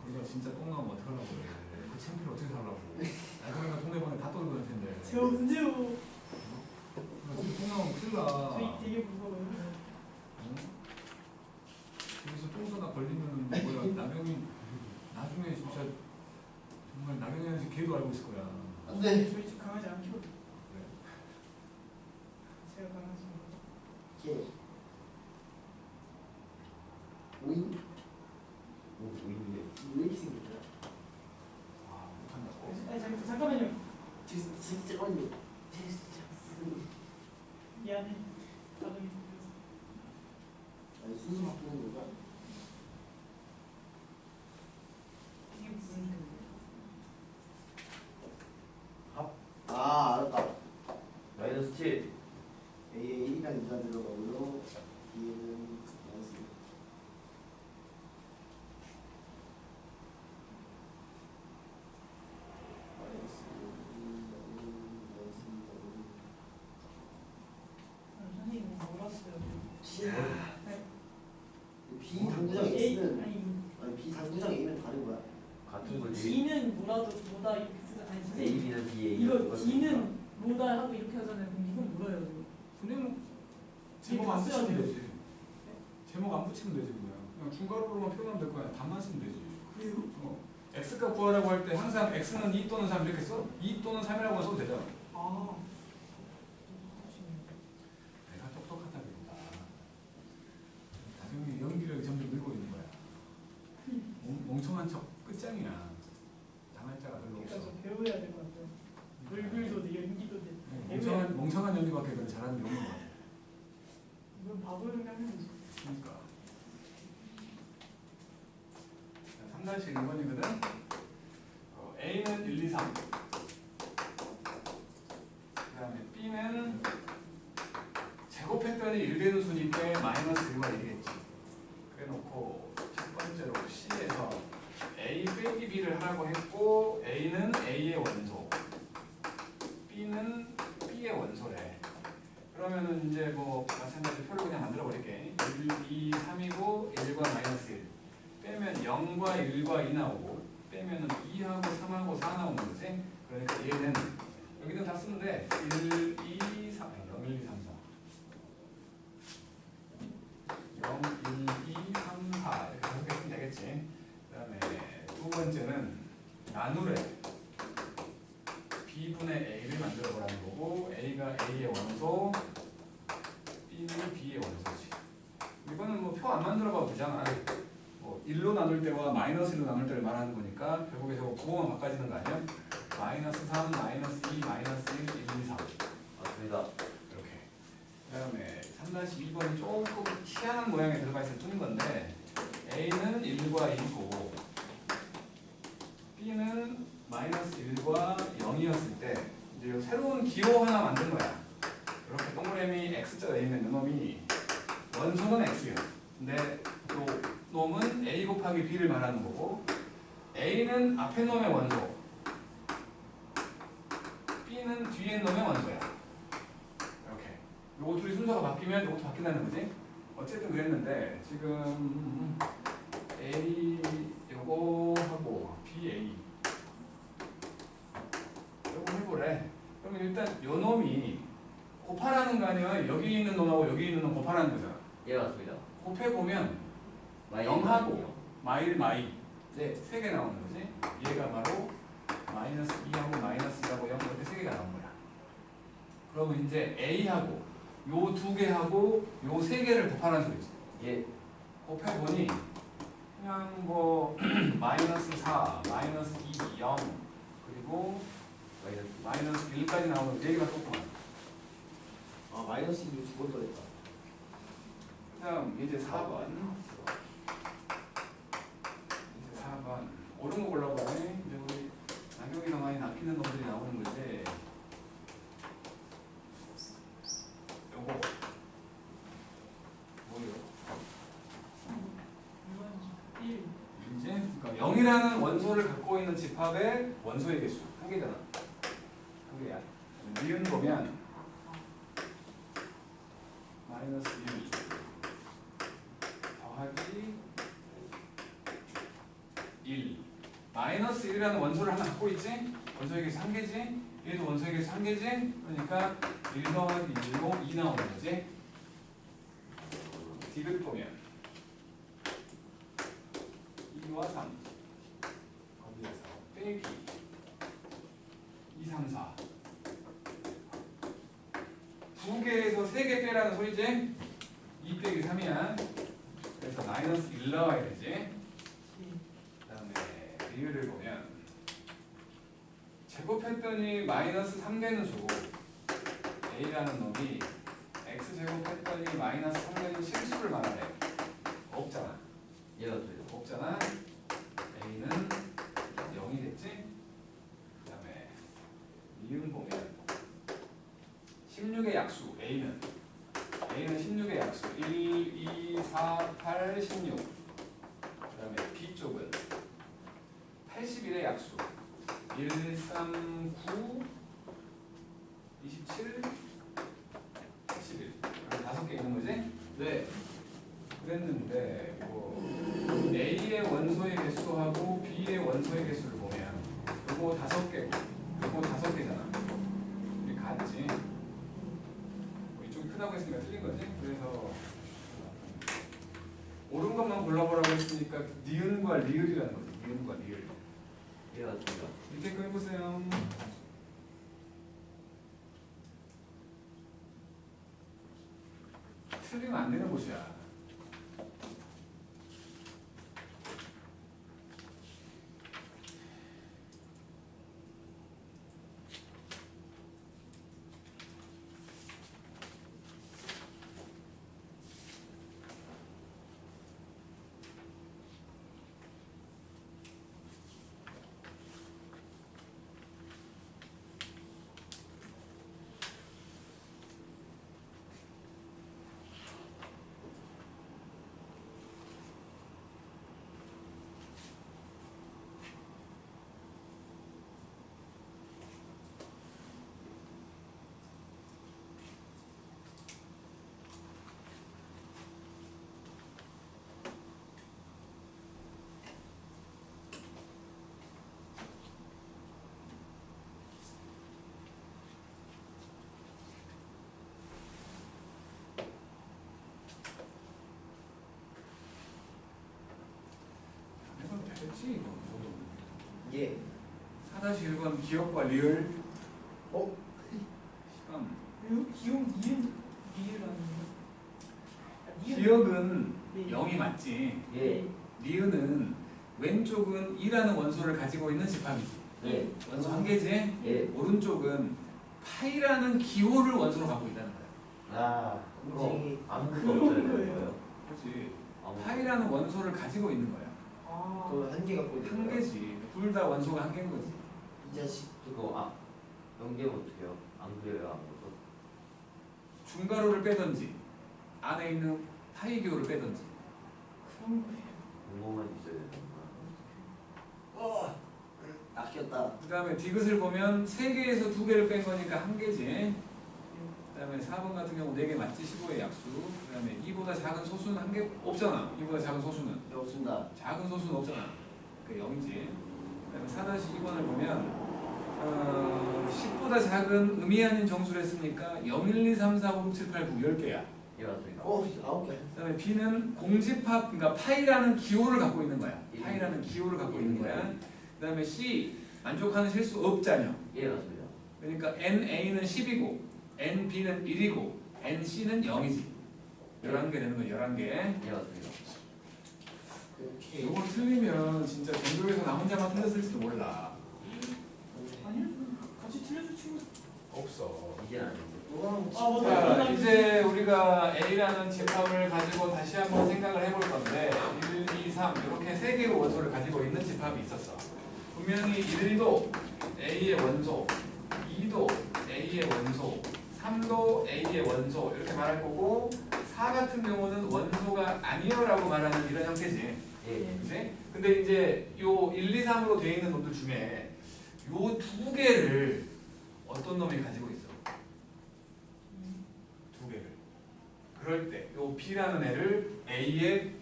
그러다 진짜 똥 나오면 어떡하려고 그래. 그 창피를 어떻게 살라고. 그러면 동네방에 다 떨어질 텐데. 제 언제요? 똥 나오면 큰일 나. 저희 되게 무서워요. 응? 여기서 똥 쏘다 걸리면 뭐야. 나중에 진짜 정말 나경이한테 걔도 알고 있을 거야. 안돼. 저희 집 강아지 안 키워요. 제가 강아지. 개. 오인? 오인데. 왜 이렇게 생겼냐? 아, 못한다고. 아니 잠깐만요. 진짜 언니. 미안해. 나중에 아니 순수 바꾸는 건가? 이게 무슨 아 알았다. -7. A에 1이랑 2가 들어가고요. B에는 마이너스 1. 선생님 몰랐어요. B 당구장 A X는 아니 B 당구장 A는 다른 거야. 같은 거지. D는 뭐라도 뭐다 이렇게 쓰자. 아니 선생님 A는 B에 이거 D는 뭐다 하고 이렇게 하잖아요. 그럼 이건 뭐예요? 지금? 그냥 제목 안 붙이면 되지. 제목 안 붙이면 되지 그냥 중괄호로만 표현하면 될 거야. 답만 쓰면 되지. 그래요? x값 구하라고 할 때 항상 x는 2 또는 3 이렇게 써? 2 또는 3이라고 써도 되잖아. 아. 내가 똑똑하다기보다 나중에 연기력이 점점 늘고 있는 거야. 멍청한 척 끝장이야. 당할 자가 별로 그러니까 없어. 좀 배워야 될 것 같아요. 얼굴도 돼, 연기도 돼. 멍청한 연기밖에 그런 잘하는 게 없는 거 같아. 이건 바보 연기하면 되지. 그러니까 3-1번이거든. A는 1, 2, 3. 그 다음에 B는 제곱했더니 1 되는 수니까 마이너스 1과 1이겠지. 그래 놓고 첫 번째로 C에서 A 빼기 B를 하라고 했고 A는 A의 원소, B는 B의 원소래. 그러면은 이제 뭐 마찬가지로 표를 그냥 만들어 버릴게. 1, 2, 3이고 1과 마이너스 1. 빼면 0과 1과 2 나오고 빼면은 2하고 3하고 4 나오는 거지. 그러니까 얘는 여기는 다 쓰면 돼. 1, 2, 3, 0, 1, 2, 3, 4. 0, 1, 2, 3, 4 이렇게 다섯 개 쓰면 되겠지. 그 다음에 두 번째는 나누래. B분의 A를 만들어 보라는 거고 A가 A의 원소, B는 B의 원소지. 이거는 뭐 표 안 만들어 봐도 되잖아. 뭐 1로 나눌 때와 마이너스 1로 나눌 때를 말하는 거니까 결국에 저거 부호만 바꿔지는 거 아니야? 마이너스 3, 마이너스 2, 마이너스 1, 1, 2, 3 맞습니다. 이렇게. 그 다음에 3-2번이 조금 희한한 모양에 들어가 있을 뿐인 건데 A는 1과 2고 B는 마이너스 1과 0이었을 때 이제 새로운 기호 하나 만든 거야. 이렇게 동그라미 X자가 있는 놈이 원소는 X야. 근데 또 놈은 A 곱하기 B를 말하는 거고 A는 앞에 놈의 원소 B는 뒤에 놈의 원소야. 이렇게. 요거 둘이 순서가 바뀌면 요것도 바뀐다는 거지. 어쨌든 그랬는데 지금 A 요거 하고 BA 요거 해보래. 그러면 일단 요 놈이 곱하라는 거 아니야? 여기 있는 놈하고 여기 있는 놈 곱하라는 거잖아. 예, 맞습니다. 곱해보면 마이 0하고 마이 네. 3개 나오는 거지. 얘가 바로 마이너스 2하고 마이너스 2하고 0 이렇게 3개가 나온 거야. 그러면 이제 A하고 요 2개하고 요 3개를 곱하라는 소리지. 예, 곱해보니 그냥 뭐 마이너스 4, 마이너스 2, 0 그리고 마이너스. 마이너스 1까지 나오는 4개가 똑같아. 아 마이너스 2를 두번 더했다. 그 다음 이제 4번. 이제 4번. 옳은 거 골라보네. 이제 우리 낙엽이가 많이 낚이는 놈들이 나오는 거지. 요거. 뭐요? 이건 1. 이제 그러니까 0이라는 원소를 갖고 있는 집합의 원소의 개수 한 개잖아. 한 개야. 니은 보면 마이너스 2 더하기 1 마이너스 1이라는 원소를 하나 갖고 있지? 원소의 개수 한 개지? 얘도 원소의 개수 한 개지? 그러니까 1 더하기 1로 2 나오는 거지? 디귿 보면 2와 3 거기에서 빼기 2, 3, 4 2개에서 3개 빼라는 소리지? 2 빼기 3이야. 그래서 마이너스 1 나와야 되지. 그 다음에 리을을 보면 제곱했더니 마이너스 3되는 수고 A라는 놈이 X제곱했더니 마이너스 3되는 실수를 말하래. 없잖아. 예, 맞습니다. 없잖아. A는 0이 됐지? 그 다음에 니은 보면 16의 약수 A는 16의 약수 1, 2, 4, 8, 16 그 다음에 B쪽은 81의 약수 1, 3, 9, 27, 81 이렇게 5개 있는 거지? 네. 그랬는데 뭐 A의 원소의 개수하고 B의 원소의 개수를 보면 요거 5개고 요거 5개잖아. 이게 같지? 뭐 이쪽이 크다고 했으니까 틀린 거지? 그래서 옳은 것만 골라보라고 했으니까 니은과 리을이라는 거지. 니은과 리을. 예, 맞습니다. 밑에 거 해보세요. 틀리면 안 되는 곳이야. 됐지 이거. 예. 4-1번 기억과 리을. 어? 요 기억 니은 니은라는 기억은 네. 0이 맞지. 예, 리은은 왼쪽은 2라는 원소를 가지고 있는 집합이지. 예. 원소 한 개지? 예. 오른쪽은 파이라는 기호를 원소로 갖고 있다는 거야. 아, 공쟁이 아무것도 없어야 되는 거예요? 그렇지. 아무. 파이라는 원소를 가지고 있는 거야. 아. 또한 개 갖고 있는 한 거야. 개지. 둘 다 원소가 한 개인 거지. 이 자식. 그거 연계면 어떡해요? 안 그려요 아무것도? 중괄호를 빼든지 안에 있는 파이 기호를 빼든지. 그런 거예요. 공모만 있어야 되는 거야. 아꼈다. 그 다음에 디귿을 보면 3개에서 2개를 뺀 거니까 한 개지. 그 다음에 4번 같은 경우 4개 맞지? 15의 약수. 그 다음에 2보다 작은 소수는 한 개 없잖아. 2보다 작은 소수는. 없습니다. 작은 소수는 없잖아. 그 0이지. 그 다음에 4-2번을 보면 10보다 작은 의미 아닌 정수를 했으니까 0, 1, 2, 3, 4, 5, 6, 7, 8, 9, 10개야. 예 맞습니다. 9개. 그 다음에 B는 공집합, 그러니까 파이라는 기호를 갖고 있는 거야. 파이라는 기호를 갖고 있는 거야. 그 다음에 C, 만족하는 실수 없자녀. 예 맞습니다. 그러니까 NA는 10이고 NB는 1이고 NC는 0이지. 11개 되는 거야. 11개. 예 맞습니다. 오케이. 이거 틀리면 진짜 전교에서 나 혼자만 틀렸을지도 몰라. 아니요. 같이 틀려줄 친구. 없어. 이제 아니죠. 아, 맞아. 자, 이제 우리가 A라는 집합을 가지고 다시 한번 생각을 해볼 건데 1, 2, 3 이렇게 3개의 원소를 가지고 있는 집합이 있었어. 분명히 1도 A의 원소, 2도 A의 원소, 3도 A의 원소 이렇게 말할 거고 4 같은 경우는 원소가 아니요라고 말하는 이런 형태지. 예. 그치? 근데 이제 요 1, 2, 3으로 되어 있는 놈들 중에 요 2개를 어떤 놈이 가지고 있어? 2개를. 그럴 때 요 B라는 애를 A의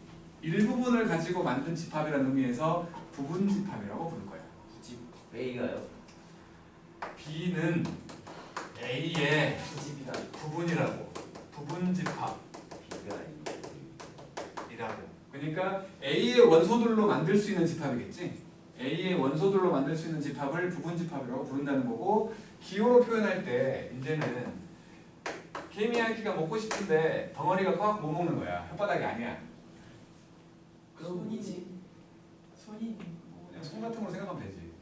일부분을 가지고 만든 집합이라는 의미에서 부분 집합이라고 부를 거야. A가요? B는 A의 집이다. 부분이라고. 부분 집합이라고. B가 그러니까 A의 원소들로 만들 수 있는 집합이겠지. A의 원소들로 만들 수 있는 집합을 부분 집합이라고 부른다는 거고 기호로 표현할 때 이제는 케미야키가 먹고 싶은데 덩어리가 커갖고 못 먹는 거야. 혓바닥이 아니야. 그럼 뭐지? 손이. 그냥 손 같은 걸 생각하면 되지.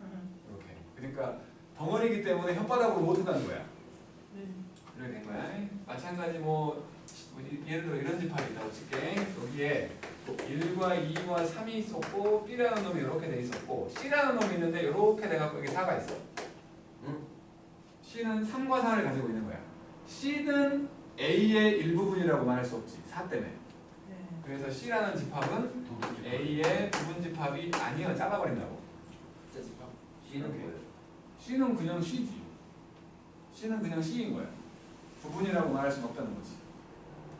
응. 이렇게. 그러니까 덩어리이기 때문에 혓바닥으로 못 들어가는 거야. 네. 이렇게 된 거야. 마찬가지 뭐 예를 들어 이런 집합이 있다고 칠게. 여기에 1과 2와 3이 있었고 B라는 놈이 이렇게 돼 있었고 C라는 놈이 있는데 이렇게 돼갖고 여기 4가 있어. 응? C는 3과 4를 가지고 있는 거야. C는 A의 일부분이라고 말할 수 없지. 4 때문에. 네. 그래서 C라는 집합은 A의 부분 집합이 아니야. 작아버린다고. 진짜 집합. C는 이렇게. 뭐예요? C는 그냥 C지. C는 그냥 C인 거야. 부분이라고 말할 수는 없다는 거지.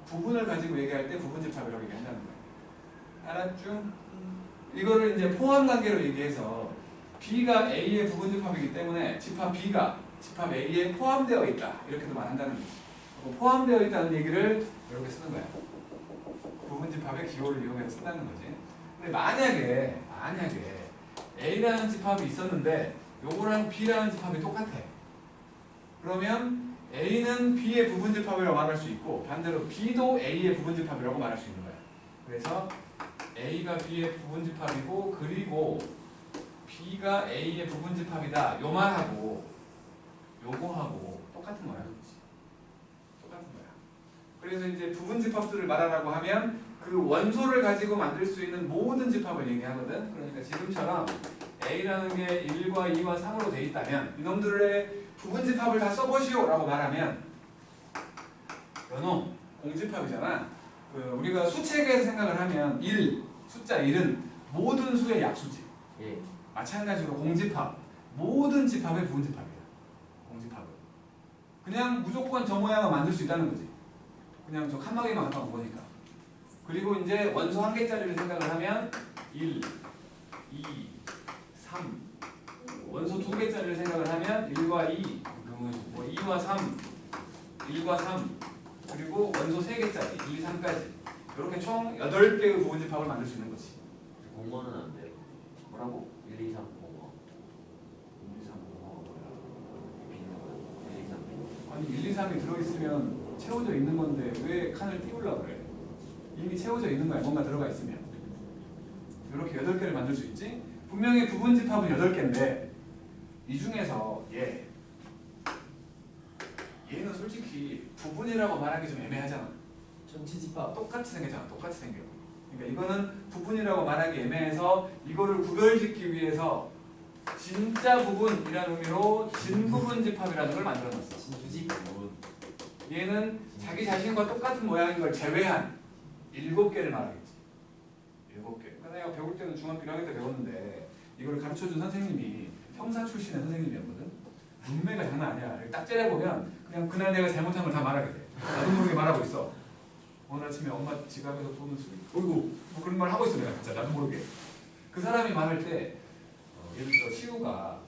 부분을 가지고 얘기할 때 부분 집합이라고 얘기한다는 거야. 알았죠? 이거를 이제 포함 관계로 얘기해서 B가 A의 부분 집합이기 때문에 집합 B가 집합 A에 포함되어 있다. 이렇게도 말한다는 거지. 포함되어 있다는 얘기를 이렇게 쓰는 거야. 부분 집합의 기호를 이용해서 쓴다는 거지. 근데 만약에 A라는 집합이 있었는데 요거랑 B라는 집합이 똑같아. 그러면 A는 B의 부분 집합이라고 말할 수 있고 반대로 B도 A의 부분 집합이라고 말할 수 있는 거야. 그래서 A가 B의 부분 집합이고 그리고 B가 A의 부분 집합이다. 요 말하고 요거하고 똑같은 거야. 똑같은 거야. 그래서 이제 부분 집합들을 말하라고 하면 그 원소를 가지고 만들 수 있는 모든 집합을 얘기하거든. 그러니까 지금처럼 A라는 게 1과 2와 3으로 돼 있다면 이놈들의 부분 집합을 다 써보시오 라고 말하면 요놈 공집합이잖아. 우리가 수체계에서 생각을 하면 1, 숫자 1은 모든 수의 약수지. 예. 마찬가지로 공집합 모든 집합의 부분 집합이야. 공집합은 그냥 무조건 저 모양을 만들 수 있다는 거지. 그냥 저 칸막이만 갖다 놓은 거니까. 그리고 이제 원소 한 개짜리를 생각을 하면 1, 2, 3 원소 두 개짜리를 생각을 하면 1과 2, 뭐 2와 3, 1과 3 그리고 원소 3개짜리 2, 3까지 이렇게 총 8개의 부분 집합을 만들 수 있는 거지. 공모는 안 돼요. 뭐라고? 1, 2, 3 공모. 1, 2, 3, B는 1, 2, 3 B. 아니 1, 2, 3이 들어있으면 채워져 있는 건데 왜 칸을 띄우려고 그래? 이미 채워져 있는 거야. 뭔가 들어가 있으면. 이렇게 8개를 만들 수 있지? 분명히 부분집합은 8개인데 이 중에서 얘는 솔직히 부분이라고 말하기 좀 애매하잖아. 전체 집합. 똑같이 생겼잖아. 똑같이 생겨. 그러니까 이거는 부분이라고 말하기 애매해서 이거를 구별짓기 위해서 진짜 부분이라는 의미로 진부분집합이라는 걸 만들어놨어. 진주집. 얘는 자기 자신과 똑같은 모양인 걸 제외한 7개를 말하겠지. 7개. 그러니까 내가 배울 때는 중학교 1학년 때 배웠는데 이걸 가르쳐준 선생님이 형사 출신의 선생님이었거든. 눈매가 장난 아니야. 딱 째려보면 그냥 그날 내가 잘못한 걸 다 말하게 돼. 나도 모르게 말하고 있어. 오늘 아침에 엄마 지갑에서 돈을 쓰고 어이구 뭐 그런 말 하고 있어 내가 진짜 나도 모르게. 그 사람이 말할 때 예를 들어 시우가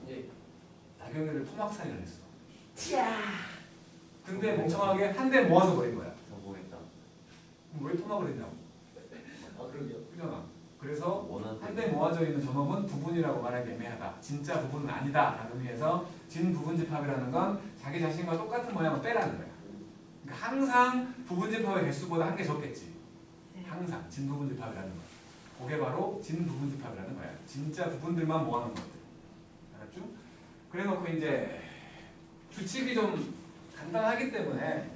나경이를 토막살인을 했어. 근데 멍청하게 한 대 모아서 버린 거야. 성공했다. 그럼 왜 토막을 했냐고. 아 그러게요. 그잖아. 그래서 원한 한 대 모아져 있는 저놈은 부분이라고 말하기 애매하다. 진짜 부분은 아니다. 라는 의미에서 진부분집합이라는 건 자기 자신과 똑같은 모양을 빼라는 거야. 그러니까 항상 부분집합의 개수보다 한 개 적겠지. 항상 진부분집합이라는 거. 그게 바로 진부분집합이라는 거야. 진짜 부분들만 모아놓은 것들. 알았죠? 그래놓고 이제 규칙이 좀 간단하기 때문에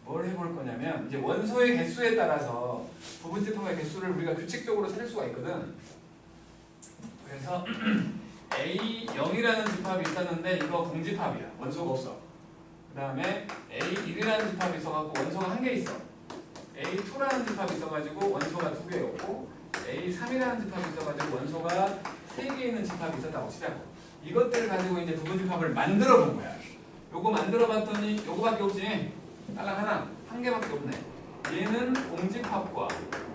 뭘 해볼 거냐면 이제 원소의 개수에 따라서 부분집합의 개수를 우리가 규칙적으로 찾을 수가 있거든. 그래서 A0이라는 집합이 있었는데 이거 공집합이야. 원소가 없어. 그 다음에 A1이라는 집합이 있어갖고 원소가 한 개 있어. A2라는 집합이 있어가지고 원소가 2개였고 A3이라는 집합이 있어가지고 원소가 3개 있는 집합이 있었다고 치자고. 이것들을 가지고 이제 부분집합을 만들어 본 거야. 요거 만들어 봤더니 요거밖에 없지. 딸랑 하나, 한 개밖에 없네. 얘는 공집합과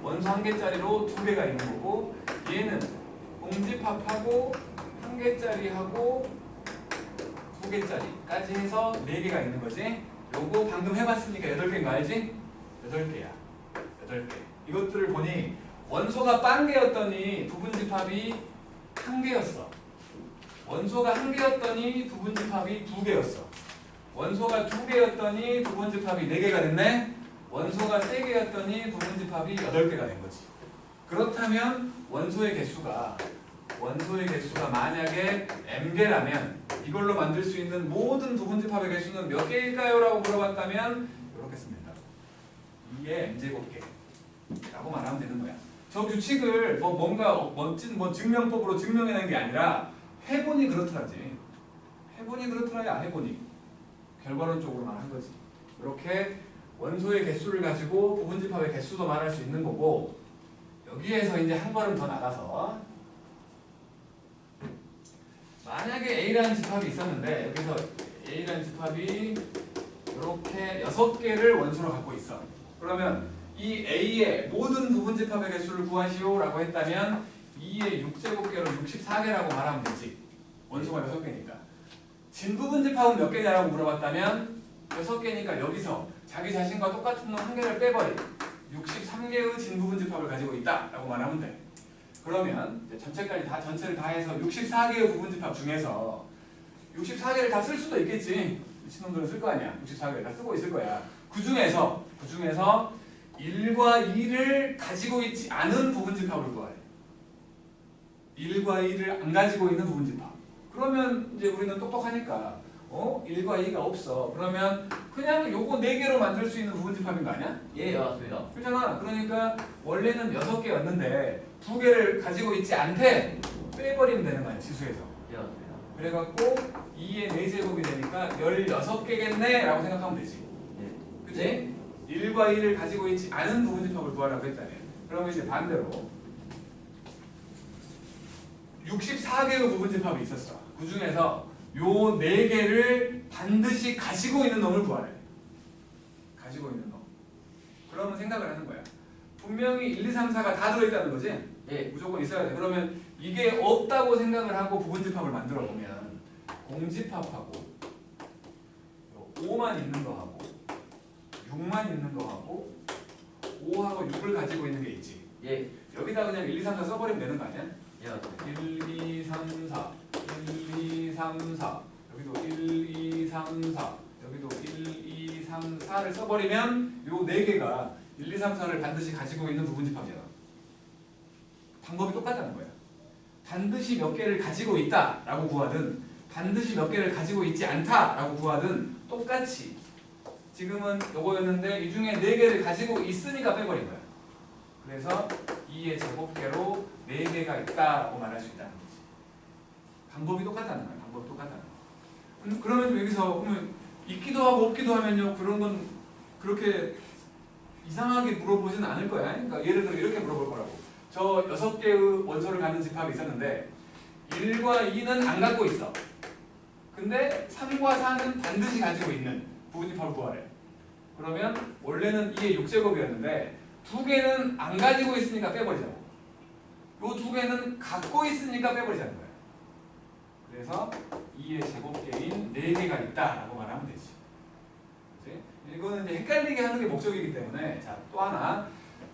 원소 한 개짜리로 2개가 있는 거고 얘는 공집합하고 한 개짜리하고 2개짜리까지 해서 4개가 있는 거지. 요거 방금 해봤으니까 8개인 거 알지? 8개야. 8개. 이것들을 보니 원소가 빵 개였더니 부분집합이 1개였어. 원소가 1개였더니 부분집합이 2개였어. 원소가 2개였더니 부분집합이 4개가 됐네. 원소가 3개였더니 부분집합이 8개가 된 거지. 그렇다면 원소의 개수가 만약에 m개라면 이걸로 만들 수 있는 모든 부분집합의 개수는 몇 개일까요? 라고 물어봤다면 이렇게 씁니다. 2의 m제곱개 라고 말하면 되는 거야. 저 규칙을 뭔가 멋진 증명법으로 증명해낸 게 아니라 해보니 그렇더라지. 해보니 그렇더라야 해보니 결과론적으로 말한 거지. 이렇게 원소의 개수를 가지고 부분집합의 개수도 말할 수 있는 거고 여기에서 이제 한 걸음 더 나가서 만약에 A라는 집합이 있었는데 여기서 A라는 집합이 이렇게 6개를 원소로 갖고 있어. 그러면 이 A의 모든 부분집합의 개수를 구하시오 라고 했다면 2의 6제곱개로 64개라고 말하면 되지. 원소가 6개니까. 진부분집합은 몇 개냐라고 물어봤다면 6개니까 여기서 자기 자신과 똑같은 놈 한 개를 빼버린 63개의 진부분집합을 가지고 있다 라고 말하면 돼. 그러면 이제 전체를 다 해서 64개의 부분집합 중에서 64개를 다 쓸 수도 있겠지. 미친놈들은 쓸 거 아니야. 64개를 다 쓰고 있을 거야. 그 중에서 1과 2를 가지고 있지 않은 부분집합을 구하래. 1과 2를 안 가지고 있는 부분집합. 그러면 이제 우리는 똑똑하니까 1과 2가 없어. 그러면 그냥 요거 4개로 만들 수 있는 부분집합인 거 아니야? 예, 맞습니다. 그렇잖아. 그러니까 원래는 6개였는데 2개를 가지고 있지 않대. 빼버리면 되는 거 아니야. 지수에서. 예, 맞습니다. 그래갖고 2의 4제곱이 되니까 16개겠네 라고 생각하면 되지. 예. 그치? 1과 2를 가지고 있지 않은 부분집합을 구하라고 했다네. 그러면 이제 반대로 64개의 부분집합이 있었어. 그 중에서 요 4개를 반드시 가지고 있는 놈을 구하래. 가지고 있는 놈. 그러면 생각을 하는 거야. 분명히 1, 2, 3, 4가 다 들어있다는 거지? 예. 무조건 있어야 돼. 그러면 이게 없다고 생각을 하고 부분집합을 만들어 보면 공집합하고 5만 있는 거하고 6만 있는 거하고 5하고 6을 가지고 있는 게 있지. 예. 여기다 그냥 1, 2, 3, 4 써버리면 되는 거 아니야? 예, 맞습니다. 1, 2, 3, 4 1, 2, 3, 4 여기도 1, 2, 3, 4 여기도 1, 2, 3, 4를 써버리면 요 4개가 1, 2, 3, 4를 반드시 가지고 있는 부분집합이잖아. 방법이 똑같다는 거야. 반드시 몇 개를 가지고 있다라고 구하든 반드시 몇 개를 가지고 있지 않다라고 구하든 똑같이 지금은 요거였는데 이 중에 4개를 가지고 있으니까 빼버린 거야. 그래서 2의 제곱계로 4개가 있다라고 말할 수 있다는 거지. 방법이 똑같다는 거야. 방법이 똑같다는 거야. 그러면 여기서 그러면 있기도 하고 없기도 하면요. 그런 건 그렇게 이상하게 물어보지는 않을 거야. 그러니까 예를 들어 이렇게 물어볼 거라고. 저 6개의 원소를 갖는 집합이 있었는데 1과 2는 안 갖고 있어. 근데 3과 4는 반드시 가지고 있는 부분집합을 구하래. 그러면 원래는 2의 6제곱이었는데 2개는 안 가지고 있으니까 빼버리자고. 요 2개는 갖고 있으니까 빼버리자는 거야. 그래서 2의 제곱계인 4개가 있다라고 말하면 되지. 그치? 이거는 이제 헷갈리게 하는 게 목적이기 때문에 자, 또 하나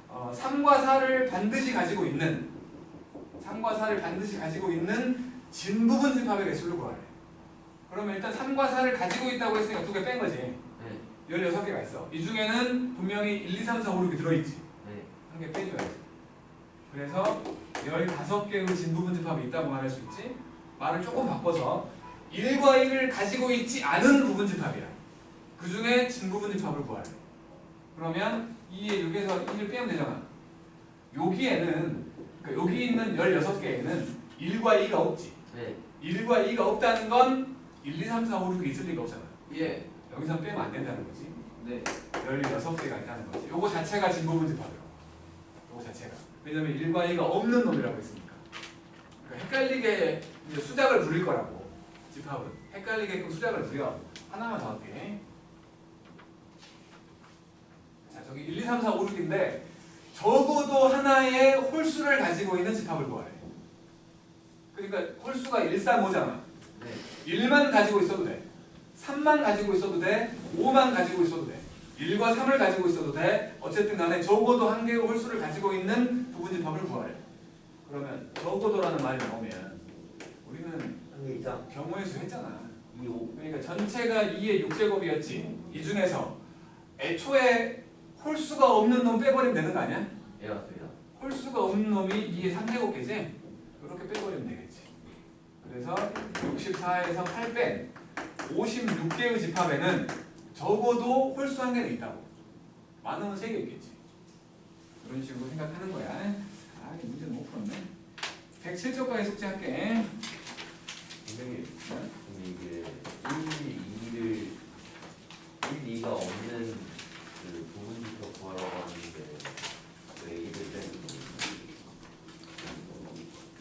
3과 4를 반드시 가지고 있는 3과 4를 반드시 가지고 있는 진부분 집합의 개수를 구하래. 그러면 일단 3과 4를 가지고 있다고 했으니까 2개 뺀 거지. 네. 16개가 있어. 이 중에는 분명히 1, 2, 3, 4, 5, 6이 들어있지. 네. 한 개 빼줘야지. 그래서 15개의 진부분 집합이 있다고 말할 수 있지. 말을 조금 바꿔서 1과 1을 가지고 있지 않은 부분 집합이야. 그 중에 진부분 집합을 구하래. 그러면 2의 6에서 1을 빼면 되잖아. 여기에는 그러니까 여기 있는 16개에는 1과 2가 없지. 네. 1과 2가 없다는 건 1, 2, 3, 4, 5, 6이 있을 리가 없잖아. 예. 여기서 빼면 안 된다는 거지. 네. 16개가 있다는 거지. 요거 자체가 진부분 집합이에요. 요거 자체가. 왜냐면 1과 2가 없는 놈이라고 했으니까. 그러니까 헷갈리게 이제 수작을 부릴 거라고. 집합은. 헷갈리게끔 수작을 부려. 하나만 더 할게. 자, 저기 1, 2, 3, 4, 5, 6인데 적어도 하나의 홀수를 가지고 있는 집합을 구하래. 그러니까 홀수가 1, 3, 5잖아. 네. 1만 가지고 있어도 돼. 3만 가지고 있어도 돼. 5만 가지고 있어도 돼. 1과 3을 가지고 있어도 돼. 어쨌든 간에 적어도 한 개의 홀수를 가지고 있는 부분집합을 구하래. 그러면 적어도라는 말이 나오면 우리는 한 개 이상. 경우의 수 했잖아. 2, 5. 그러니까 전체가 2의 6제곱이었지. 이 중에서 애초에 홀수가 없는 놈 빼버리면 되는 거 아니야? 예, 맞습니다. 홀수가 없는 놈이 2의 3제곱이지? 이렇게 빼버리면 되겠지. 그래서 64에서 8 뺀 56개의 집합에는 적어도 홀수 한 개는 있다고. 많으면 3개 있겠지. 그런 식으로 생각하는 거야. 아, 이 문제 못 풀었네. 107쪽까지 숙제할게. 선생님, 근데 이게 1, 2가 없는 그 부분부터 구하라고 하는데 왜 1을 빼는 거예요?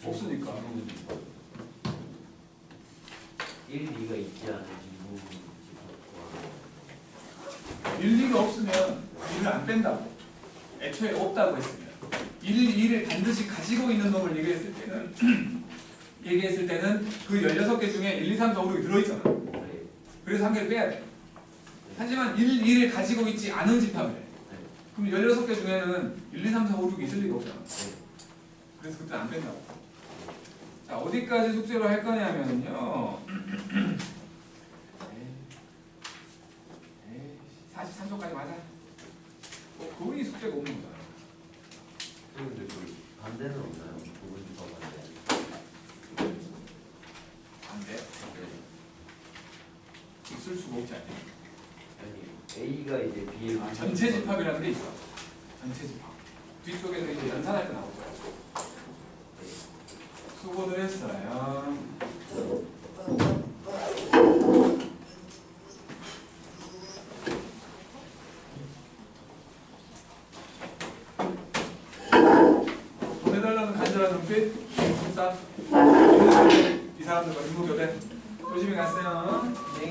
없으니까. 1, 2가 있지 않은 부분부터 구하라고. 1, 2가 없으면 1을 안 뺀다고. 애초에 없다고 했으면. 1, 2를 반드시 가지고 있는 놈을 얘기했을 때는 그 16개 중에 1, 2, 3, 4, 5, 6이 들어있잖아. 네. 그래서 한 개를 빼야 돼. 하지만 1, 2를 가지고 있지 않은 집합이래. 네. 그럼 16개 중에는 1, 2, 3, 4, 5, 6이 있을 리가 없잖아. 네. 그래서 그때 안 뺀다고. 자, 어디까지 숙제로 할 거냐면요. 43초까지 맞아. 거의 숙제가 없는 거잖아. 선생님들 그 반대는 없나요? 부분부터 반대. 안 돼. 있을 수가 없지 않냐. 아니 A가 이제 B의 전체 집합이라는 게 있어. 전체 집합. 뒤쪽에서 이제 연산할 때 나올 거야. 수고들 했어요. 보내달라는 간절한 눈빛. 진짜. 이 사람들과 인구교대. 조심히 갔어요. 네.